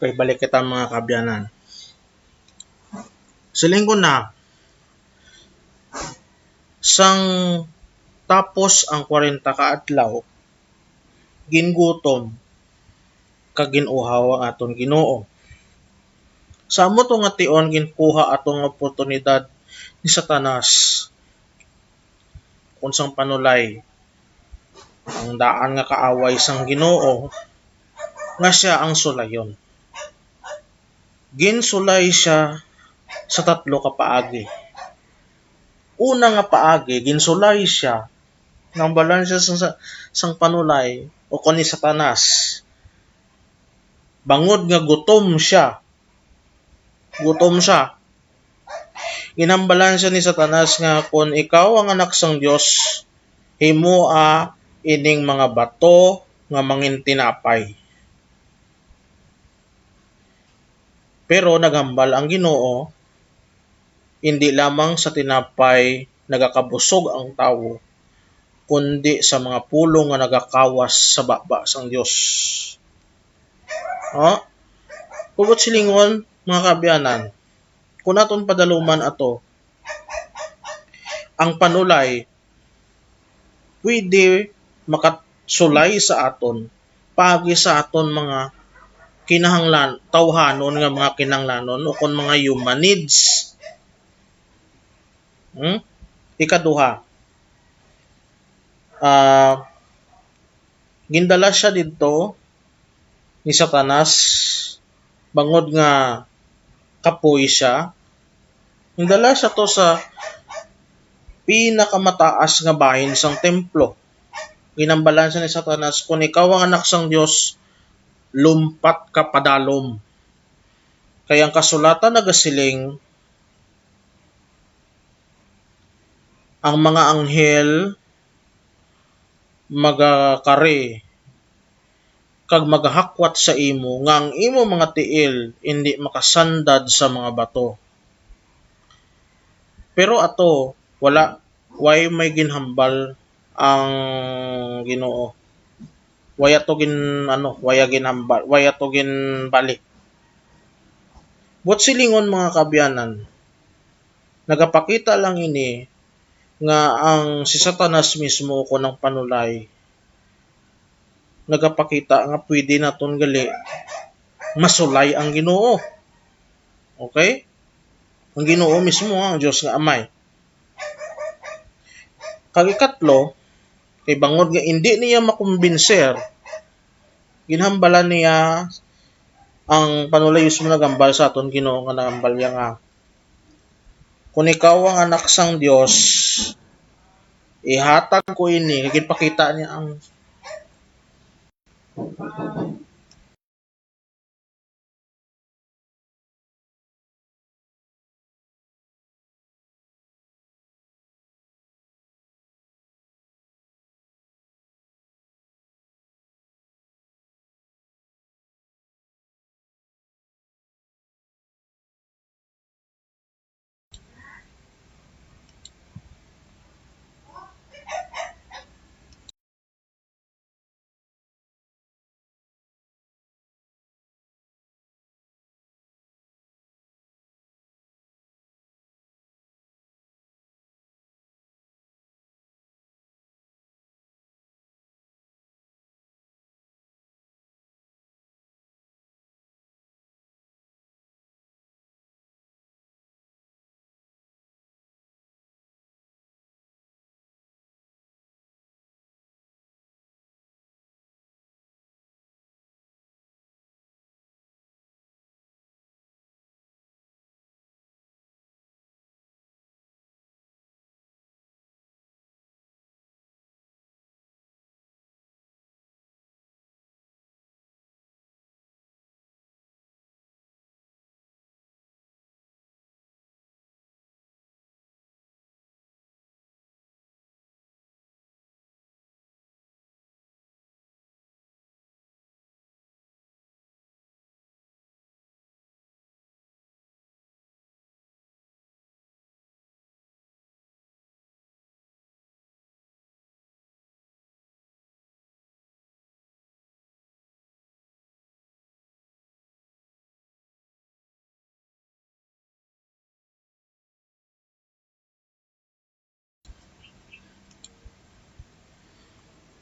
Okay, balik kita mga kabyanan. Siling ko na, sang tapos ang 40 ka adlaw, gingutom kag ginuhaw ang aton Ginoo. Sa amo to nga tion ginkuha atong oportunidad ni Satanas unsang panulay ang daan nga kaaway sang Ginoo nga siya ang sulayon. Ginsulay siya sa 3 ka paagi. Una nga paagi, ginsulay siya nang balan siya sang panulay o kon ni Satanas. Bangod nga gutom siya. Ginhambalan siya ni Satanas nga kung ikaw ang anak sang Dios, himoa ining mga bato nga mangin tinapay. Pero naghambal ang Ginoo, hindi lamang sa tinapay nagakabusog ang tawo, kundi sa mga pulong nga nagakawas sa baba sang Dios. No? Kubot silingon, mga kabyanan, kung aton padaluman ato, ang panulay pwede makasulay sa aton pagi sa aton mga kinahanglan tawhanon nga mga kinahanglanon o kon mga human needs. Ikaduha, gindala siya didto ni Satanas bangod nga kapoy siya. Gindala siya to sa pinakamataas nga bahin sang templo. Ginambalan siya ni Satanas, kung ikaw ang anak sang Dios, lumpat ka padalom. Kaya ang kasulatan nagasiling, ang mga anghel magakari kag magahakwat sa imo nga ang imo mga tiil hindi makasandad sa mga bato. Pero ato way may ginhambal ang Ginoo. Way ato ginhambal, way ato ginbalik. But silingon, mga kabyanan, nagapakita lang ini nga ang si Satanas mismo ko ng panulay nagapakita nga pwede naton gali masulay ang Ginoo. Okay? Ang Ginoo mismo ang Dios nga Amay. Kag ikatlo, kay bangod nga hindi niya makumbinser, ginhambalan niya ang panulay mismo nagambal sa aton Ginoo nga nagambal niya nga kung ikaw ang anak sang Dios, ihatag ko ini. Ginpakita niya ang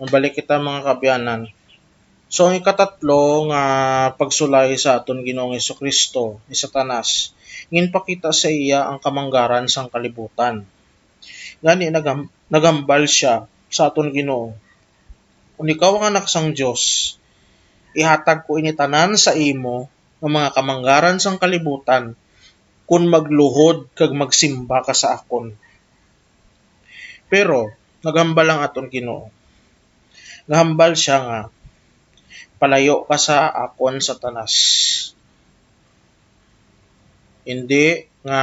mabalik kita, mga kabyanan. So ang ikatatlo nga pagsulay sa aton Ginoong Hesukristo ni Satanas, ginpakita sa iya ang kamanggaran sang kalibutan. Gani nagambal siya sa aton Ginoo, kung ikaw ang anak sang Dios, ihatag ko ini tanan sa imo ng mga kamanggaran sang kalibutan kung magluhod kag magsimba ka sa akon. Pero nagambal ang aton Ginoo. Nahambal siya nga, palayo ka sa akon, Satanas. Hindi nga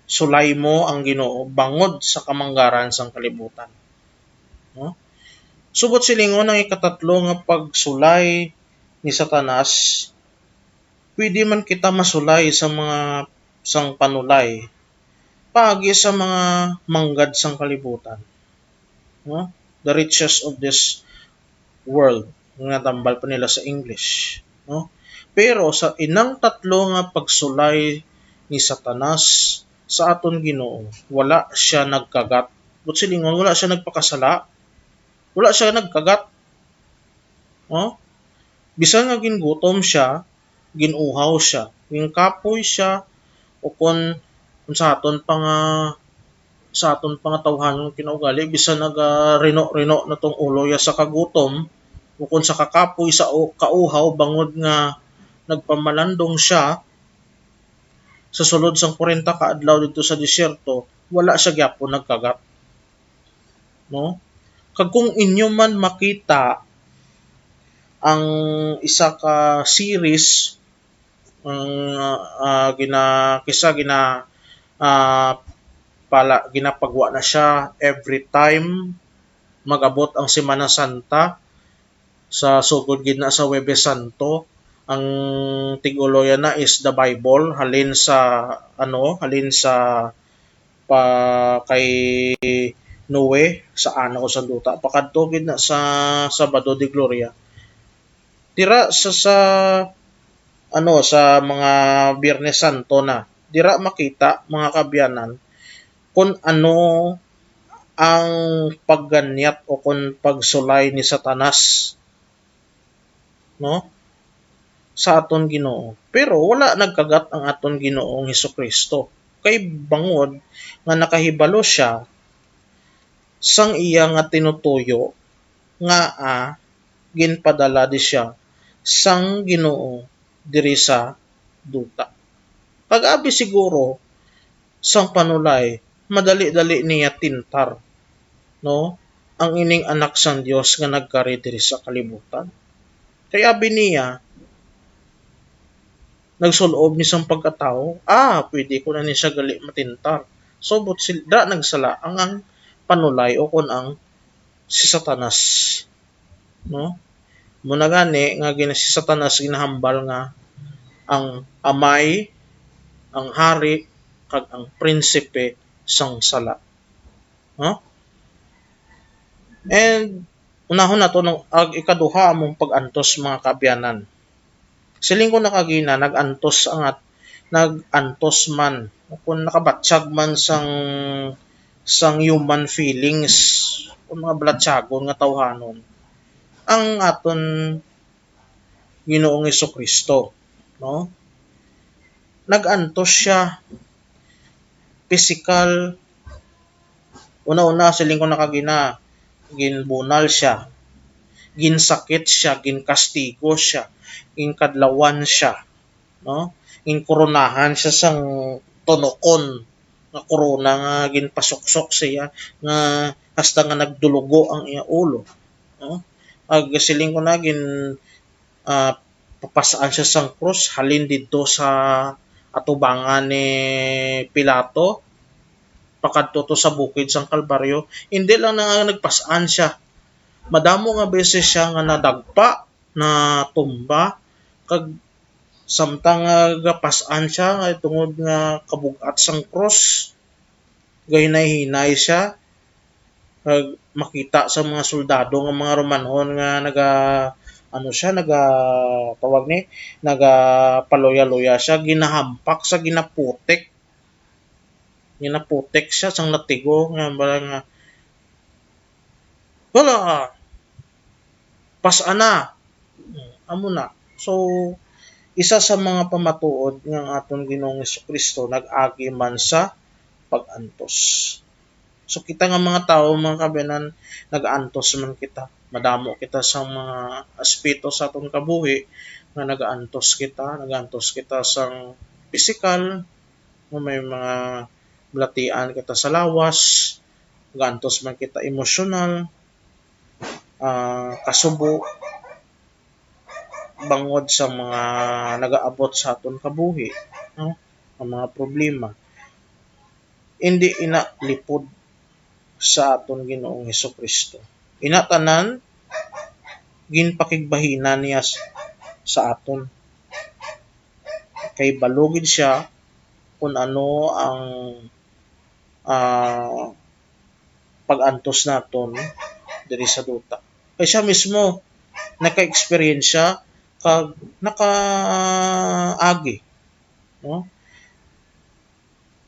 sulay mo ang Ginoo bangod sa kamanggaran sang kalibutan. No? Subot silingon ang ikatatlo nga pagsulay ni Satanas, pwede man kita masulay sa mga sang panulay paagi sa mga manggad sang kalibutan. No? The riches of this world, nga tambal pa nila sa English. No? Pero sa inang tatlo nga pagsulay ni Satanas sa aton Ginoo, wala siya nagkagat. But silingon, wala siya nagpakasala. Wala siya nagkagat. No? Bisan nga gingutom siya, ginuhaw siya, gingkapoy siya, o kung sa aton pa nga tawhanon kinaugali, bisan rino-rino na tong ulo ya sa kagutom, o kung sa kakapoy sa kauhaw, bangod nga nagpamalandong siya, sa sulod sang 40 ka adlaw dito sa disyerto, wala siya gyapon nagkagat. No? Kag kung inyo man makita ang isa ka series ginapagwa na siya every time magabot ang Semana Santa sa sugod gid na sa Huwebes Santo. Ang tig-uloyan na is the Bible, halin sa pa kay Noe sa ana ko sa duta, pakadto gid na sa Sabado de Gloria. Tira sa mga Biyernes Santo na, dira makita mga kabyanan kung ano ang pagganyat o kung pagsulay ni Satanas, no, sa aton Ginoo. Pero wala nagkagat ang aton Ginoong Hesukristo, kay bangod nga nakahibalo siya sang iya nga tinutuyo nga ginpadala di siya sang Ginoo diri sa duta. Pag-abi siguro sang panulay, madali-dali niya tintar, no, ang ining anak sang Dios nga nagkari diri sa kalibutan. Kaya abi niya nagsulob ni sang pagkatao, pwede ko na ni siya gali matintar. So but sila nagsala ang panulay o kun ang si Satanas, no? Muna gani nga si Satanas ginahambal nga ang amay, ang hari, kag ang prinsipe sang sala. No? And unahon nato ng ikaduha among pag-antos mga kabyanan. Siling ko nakagina nagantos man kung nakabatsyag man sang human feelings o mga blatsagon nga tawhanon ang aton Ginoong Hesukristo, no? Nagantos siya physical. Una-una siling ko nakagina, ginbunal siya, ginsakit siya, ginkastigo siya, ginkadlawan siya, no? Ginkoronahan siya sang tunokon nga korona nga ginpasuksok siya nga hasta nga nagdulugo ang iya ulo, no? Ag siling ko na papasaan siya sang krus halin didto sa atubangan ni Pilato, pakadto to sa bukid sang Kalbaryo. Hindi lang na nagpasaan siya, madamo nga beses siya nga nadagpa, na tumba, kag samtang gapasan siya tungod nga kabugat sang cross, gahinay-hinay siya, kag makita sa mga soldado nga mga Romanhon nga paloya-loya siya, ginahampak sa ginaputek siya sang latigo nga wala pasana amo na. So isa sa mga pamatuod ng aton Ginoong Hesukristo nag-agi man sa pag-antos. So kita nga mga tao mga kabyanan, nag-antos man kita, madamo kita sa mga aspeto sa aton kabuhi nga nag-antos kita sang physical, may mga blatian kita sa lawas, nag-antos man kita emosyonal, kasubo, bangod sa mga nagaabot sa aton kabuhi, no? ang mga problema, hindi ina lipod sa aton Ginoong Hesukristo. Ina tanan ginpakigbahina niya sa aton. Kay balugid siya kung ano ang ah, pag-antos naton diri sa duta. Kay siya mismo naka-experience siya kag nakaagi, no?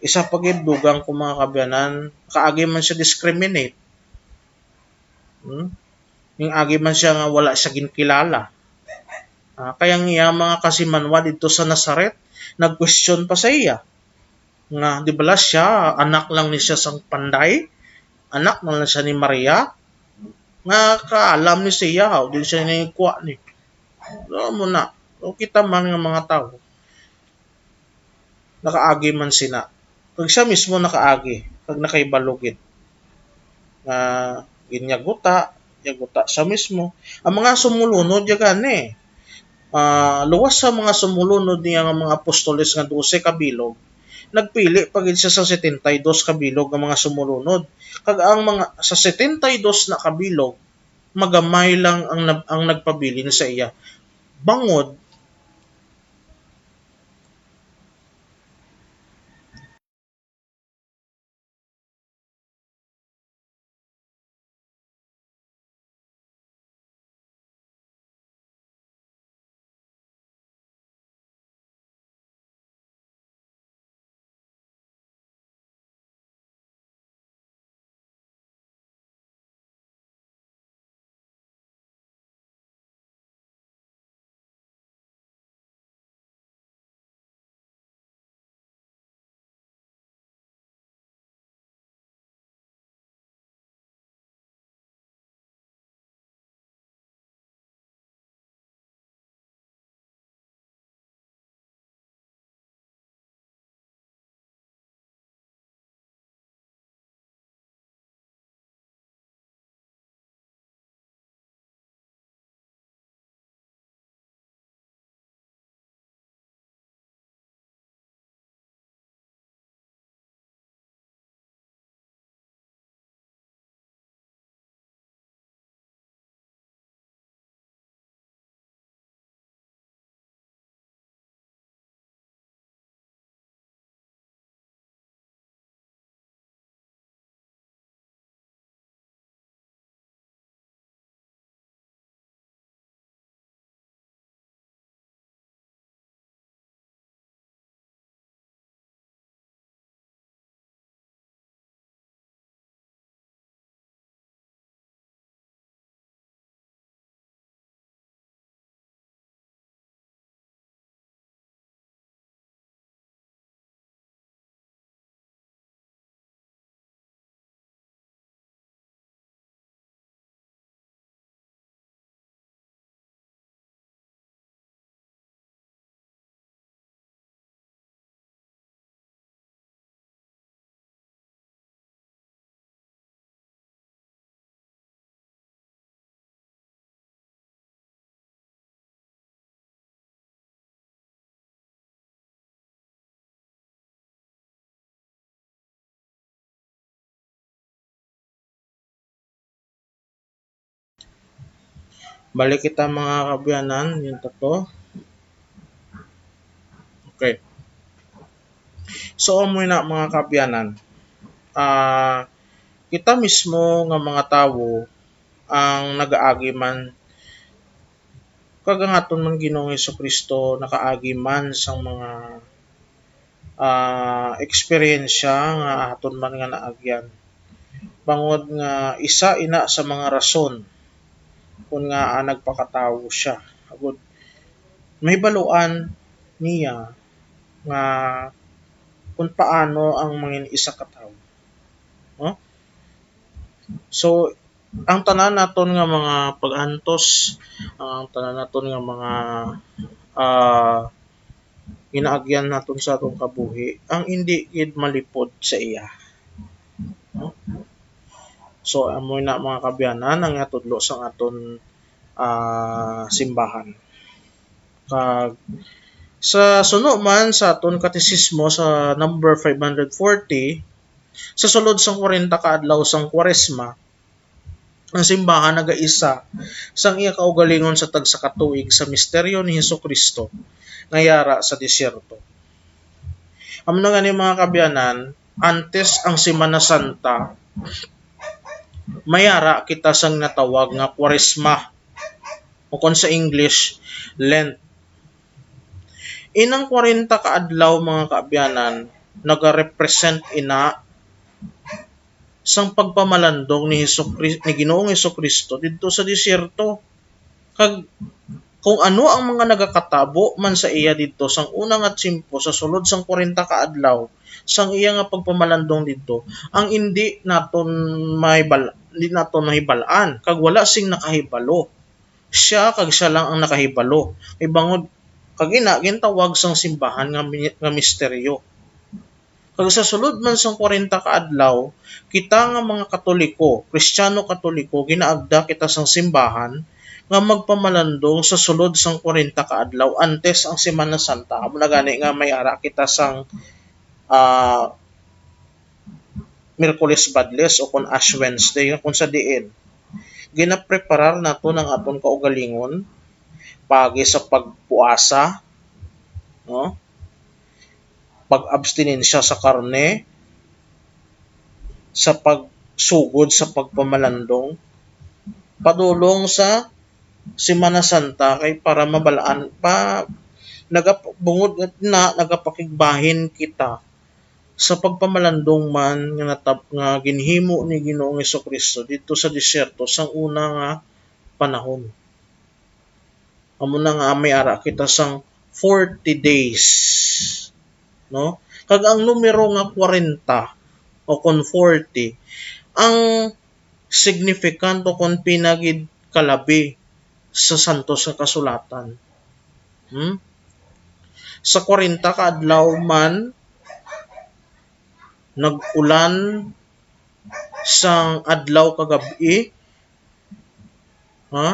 Isa pa gid dugang ko mga kabyanan, kaagi man siya discriminate. Ning agi man siya nga wala siya ginkilala. Kaya nga mga kasimanwa dito sa Nazaret, nag-question pa sa iya. Nga, di bala siya, anak lang ni siya sang panday, anak lang siya ni Maria, nga kaalam ni siya, di siya ni kuha ni. Alam mo na, o kita man nga mga tao, nakaagi man sina. Kag siya mismo nakaagi, kag nakaibalugid. Nga, ginyaguta, yaguta siya mismo. Ang mga sumulunod, yagan luwas sa mga sumulunod niya nga mga apostoles nga 12 ka bilog, nagpili pagid siya sa 72 ka bilog nga mga sumulunod. Kag ang mga sa 72 na kabilog, magamay lang ang nagpabilin sa iya. Bangod balik kita mga kabyanan, yung tatlo. Okay. So mo na mga kabyanan. Kita mismo nga mga tawo ang nagaagi man kag ang aton man Ginoong Hesukristo nakaagi man sang mga eksperyensya nga aton man nga naagyan. Bangod nga isa ina sa mga rason kung nga nagpakatawo siya. Agud may baluan niya nga kung paano ang mangin isa ka tawo. No? So ang tanan naton nga mga pag-antos, ang tanan naton nga mga ah ginaagyan naton sa atong kabuhi, ang hindi gid malipod sa iya. No? So amo na mga kabyanan ang natudlo sa aton simbahan. Kag Sa suno man sa aton katisismo sa number 540, sa sulod sang 40 ka adlaw sang Kwaresma, ang simbahan nagaisa sang iya kaugalingon sa tagsa ka tuig sa misteryo ni Hesukristo nga yara sa disyerto. Amo na nga ni mga kabyanan, antes ang Semana Santa, mayara kita sang natawag nga Kwaresma o kung sa English, Lent. Inang 40 ka adlaw mga kaabyanan, nagarepresent ina sang pagpamalandong ni Ginoong Hesukristo didto sa disyerto. Kag kung ano ang mga nagakatabo man sa iya didto sang unang at simpo sa sulod sang 40 ka adlaw sang iya nga pagpamalandong didto, ang hindi naton mahibalaan kag wala sing nakahibalo. Siya kag siya lang ang nakahibalo. Ibangod kag ina gintawag sang simbahan nga misteryo. Kag sa sulod man sang 40 ka adlaw, kita nga mga Katoliko, Kristiyano Katoliko, ginaagda kita sang simbahan nga magpamalandong sa sulod sang 40 ka adlaw antes ang Semana Santa. Amo na gani nga may ara kita sang Miyerkules Badles o kon Ash Wednesday kung sa diin ginapreparar nato ng aton kaugalingon pagi sa pagpuasa, no? Pag-abstinensya sa karne, sa pagsugod sa pagpamalandong, padulong sa Semana Santa kay para mabalaan pa nagabungod na nagapakigbahin kita sa pagpamalandong man nga ginhimo ni Ginoong Hesukristo dito sa disyerto sang una nga panahon. Amo na nga may ara kita sang 40 days, no? Kag ang numero nga 40 o kon 40 ang significant o kon pinagid kalabi sa santos nga kasulatan. Sa 40 ka adlaw man nag-ulan sang adlaw kagabi, nga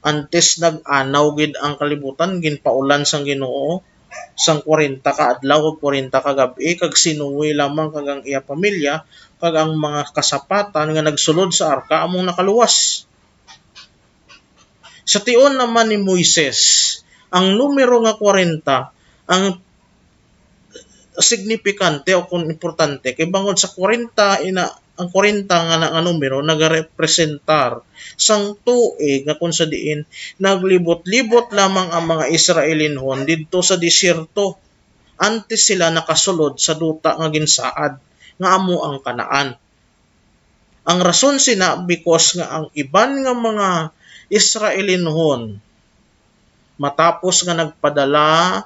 antes nag-anaw gid ang kalibutan ginpaulan sang Ginoo sang 40 ka adlaw ug 40 ka gabi kag sinuwi lamang kag ang iya pamilya kag ang mga kasapatan nga nagsulod sa arka among nakaluwas. Sa tion naman ni Moises, ang numero nga 40 ang signifikante o kung importante kay bangod sa 40 ang 40 nga numero nagarepresentar sang tuig nga kung sa diin naglibot-libot lamang ang mga Israelinhon didto sa disyerto antes sila nakasulod sa duta nga ginsaad nga amo ang Kanaan. Ang rason sina because nga ang iban nga mga Israelinhon matapos nga nagpadala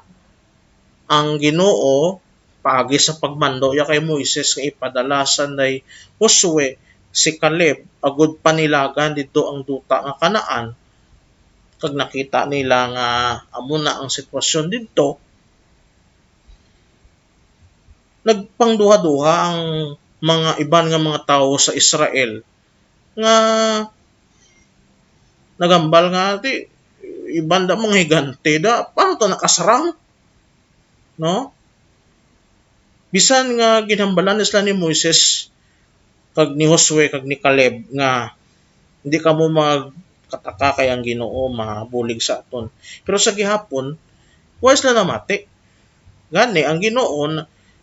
ang Ginoo paagi sa pagmando ya kay Moises nga ipadala sanday Josue si Caleb agud panilagan dito ang duta nga Kanaan kag nakita nila nga amo na ang sitwasyon dito, nagpangduha-duha ang mga iban nga mga tawo sa Israel nga nagambal nga ti iban da mga higante da paano to nakasarang, no? Bisan nga ginhambalan sila ni Moises kag ni Josue kag ni Caleb nga hindi kamo magkataka kay ang Ginoo mabulig sa aton. Pero sa gihapon, wa sila namati. Gani ang Ginoo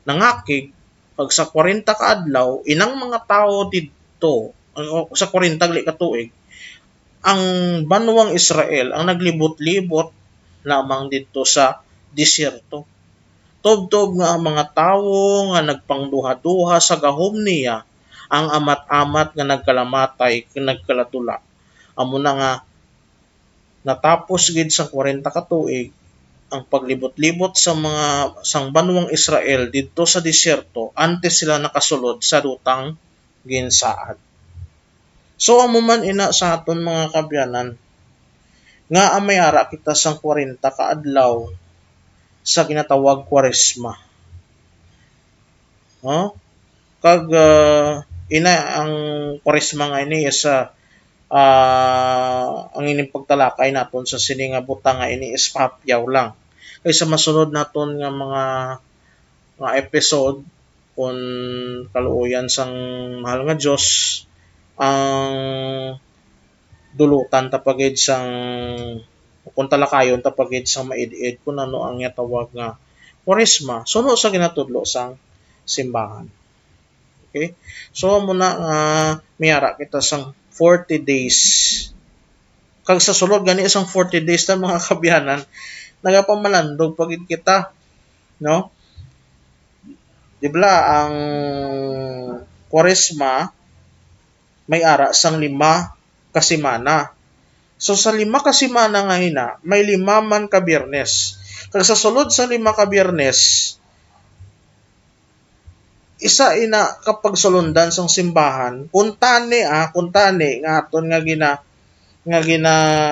nangakig pag sa 40 ka adlaw inang mga tao didto sa 40 ka tuig ang banwang Israel ang naglibot-libot lamang didto sa disyerto. Tubtob nga ang mga tawo nga nagpangduha-duha sa gahom niya ang amat-amat nga nagkalamatay nagkalatula. Amo na nga natapos gid sa 40 ka tuig ang paglibot-libot sa mga sang banwang Israel didto sa disyerto antes sila nakasulod sa dutang ginsaad. So amo man ina sa aton mga kabyanan nga amayara kita sang 40 ka adlaw sa ginatawag Kwaresma. Kag ina ang Kwaresma nga ini sa ang ining pagtalakay naton sa sini nga butang nga ini is papyaw lang. Kay sa masunod naton nga mga episode kung kaluoyan sang mahal nga Dios ang dulutan tapagid sang kung talakayon tapagid sang maid-id kung ano ang tawag nga Kwaresma suno sa ginatudlo sang simbahan. Okay? So muna miyara kita sang 40 days. Kag sa sulod gani isang 40 days ta mga kabyanan, nagapamalandog pagid kita, no? Di ba ang Kwaresma may ara sang 5 ka semana. So sa 5 ka semana nga hina, may 5 man ka Biyernes. Kag sa sulod sa 5 ka Biyernes, isa ina kapag sulundan sang simbahan, kuntani nga aton nga gina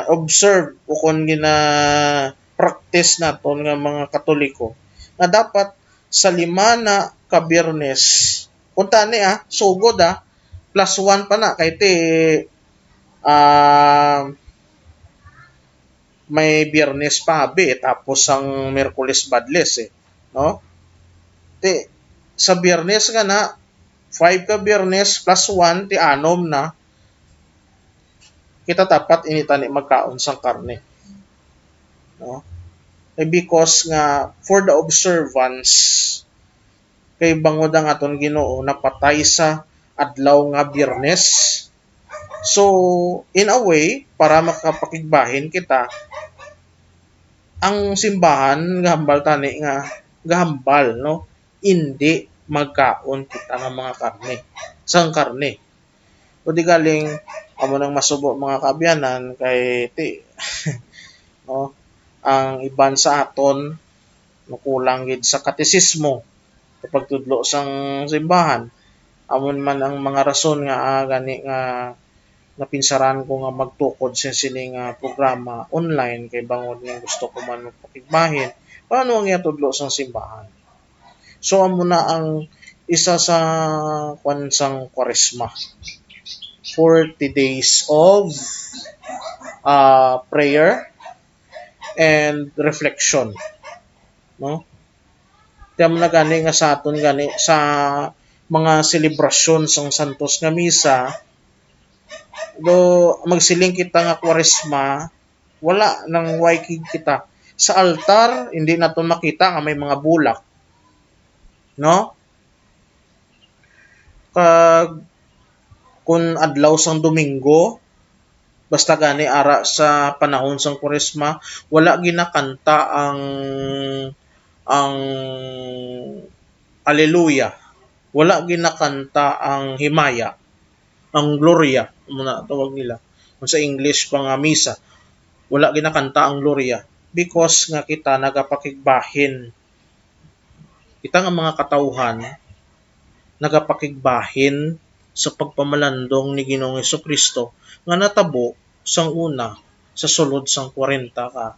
observe o kung gina practice naton nga mga Katoliko nga dapat sa 5 na ka Biyernes, kuntani sugod plus 1 pa na kay ti may Biyernes pa tapos ang Miyerkules Badles no? Ti sa Biyernes nga na 5 ka Biyernes plus 1 ti 6 na kita dapat initani magkaon sang karne. No? Because nga for the observance kay bangod ang aton Ginoo napatay sa adlaw nga Biyernes. So in a way para makapakigbahin kita ang simbahan gahambal tani nga gahambal no hindi magkaon kita ng mga karne sang karne. O di galing amo nang masubo mga kabyanan kay ti no ang iban sa aton kulang gid sa katesismo kapag tudlo sang simbahan. Amon man ang mga rason nga gani nga napinsaran ko nga magtukod sa sini nga programa online kay bangod nga gusto ko man magpakigbahin paano ang tudlo sang simbahan. So amo na ang isa sa kwansang Kwaresma. 40 days of prayer and reflection. No? Tiyam na gani nga sa aton gani sa mga selebrasyon sang Santos nga Misa do magsiling kita nga Kwaresma wala nang waykig kita sa altar hindi naton makita nga may mga bulak. No? Kag kung adlaw sang Domingo basta gani ara sa panahon sang Kwaresma wala ginakanta ang Alleluia. Wala ginakanta ang Himaya, ang Gloria, muna tawag nila. Kung sa English pa nga misa, wala ginakanta ang Gloria because nga kita nagapakigbahin. Kita nga mga katawhan nagapakigbahin sa pagpamalandong ni Ginoong Hesukristo nga natabo sang una sa sulod sang 40 ka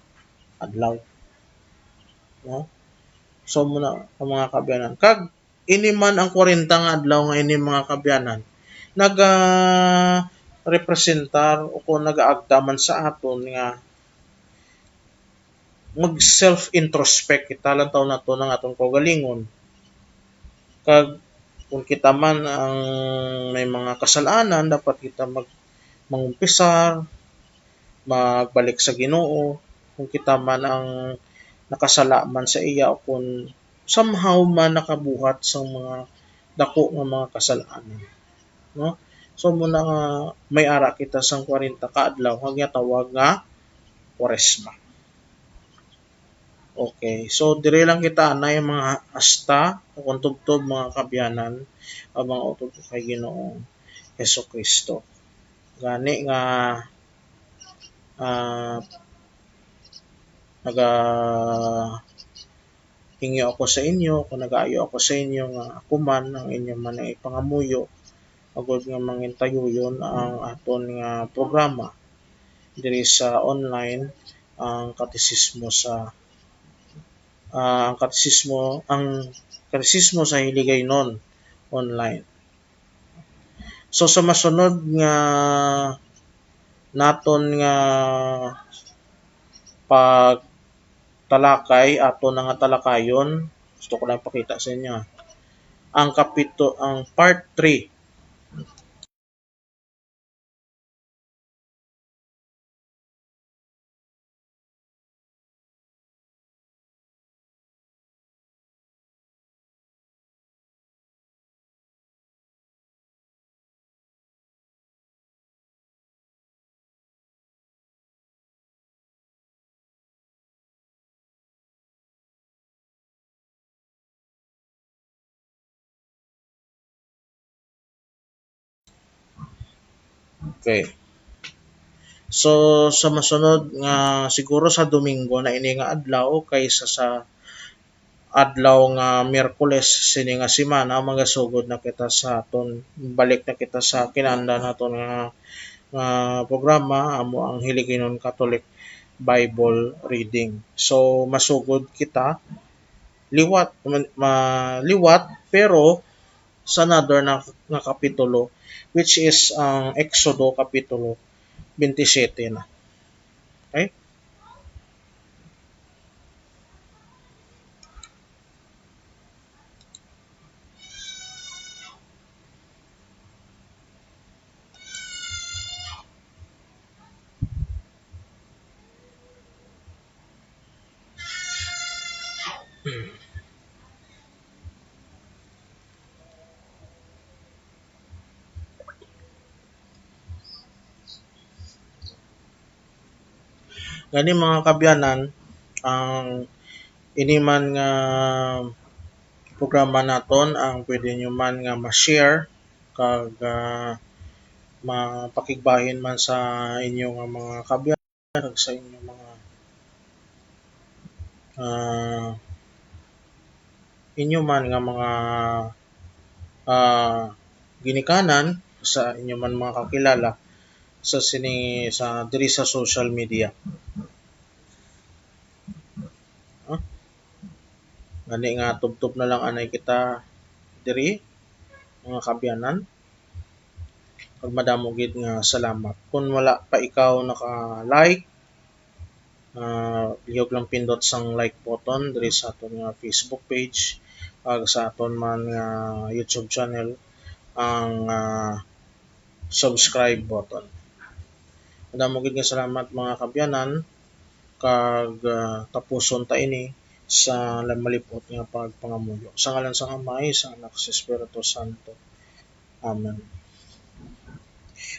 adlaw. No? So muna ang mga kabyanan. Kag ini man ang 40 nga adlaw nga ini mga kabyanan representar o kung nagaagda man sa aton nga mag self-introspect kita lang taon nato ng atong kaugalingon. Kag kung kita man ang may mga kasalanan dapat kita mangumpisar, magbalik sa Ginoo. Kung kita man ang nakasala man sa iya o kung somehow man nakabuhat sa mga dako nga mga kasalanan. No? So muna nga may ara kita sang 40 ka adlaw nga tawag nga Kwaresma. Okay, so dire lang kita anay mga asta o kung tubtob mga kabyanan o mga utod kay Ginoong Hesukristo. Gani nga hingi ako sa inyo kung nagaayo ako sa inyo nga ako man ang inyo man ang ipangamuyo agud nga mangintayuyon ang aton nga programa diri sa online ang katekismo sa Hiligaynon online. So sa masunod nga naton nga pagtalakay ato na nga talakayon. Gusto ko lang pakita sa inyo. Ang part 3. Okay. So sa masunod nga siguro sa Domingo na ini nga adlaw kaysa sa adlaw nga Miyerkules sini nga semana magasugod na kita sa aton balik na kita sa kinahanglan naton nga programa amo ang Hiligaynon Catholic Bible reading. So masugod kita liwat pero sa another nga kapitulo which is ang Exodo kapitulo 27 na. Okay? Gani mga kabyanan, ang iniman nga programa naton ang pwede nyo man nga ma-share kag mapakigbahin man sa inyo nga mga kabyanan kag sa inyo mga ah, inyo man nga mga ah, ginikanan sa inyo man mga kakilala sa diri sa social media. Gani nga tubtob na lang anay kita diri mga kabyanan. Pag madamo gid nga salamat. Kung wala pa ikaw naka-like, lihok lang pindot sang like button diri sa aton nga Facebook page ag sa aton man nga YouTube channel ang subscribe button. Madamo gid nga salamat mga kabyanan kag tapuson ta ini sa malipot nga pagpangamuyo. Sa ngalan sa Amay, sa Anak, sa Espiritu Santo. Amen.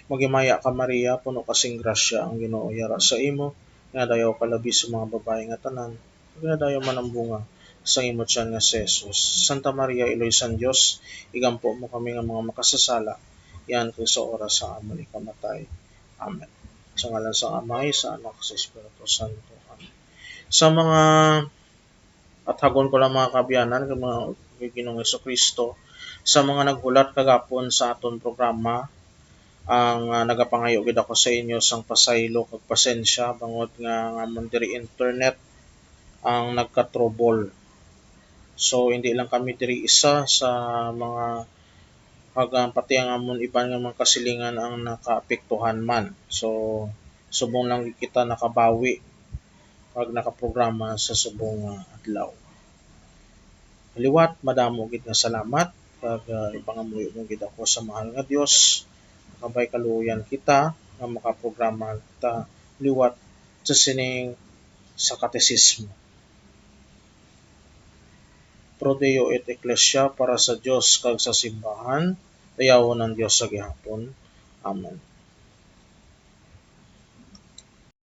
Magimaya ka Maria, puno kasing grasya ang Ginoo yara sa imo, nga dayaw kalabi sa mga babae nga tanan, nga dayaw man ang bunga sa imo tiyan nga si Jesus. Santa Maria, Iloy San Dios, igampo mo kami nga mga makasasala, yan kay sa oras sa amon ikamatay. Amen. Sa ngalan sa Amay, sa Anak, sa Espiritu Santo. Amen. Sa mga at hagon ko lang mga kabyanan ng mga Ginoong Kristo sa mga naghulat kagapon sa aton programa ang nagapangayo gid ako sa inyo sang pasaylo kag pasensya bangod nga amon diri internet ang nagka-trouble. So hindi lang kami diri isa sa mga pati ang amon iban nga mga kasilingan ang nakaapektuhan man. So subong lang kita nakabawi pag nakaprograma sa subong adlaw. Liwat madamo gid nga salamat kag ipangamuyo mo gid ako sa mahal nga Dios. Kabay kaluoyan kita nga makaprograma ta liwat sa sining sa katesismo. Pro Deo et Ecclesia para sa Dios kag sa simbahan, dayawon ng Dios sa gihapon. Amen.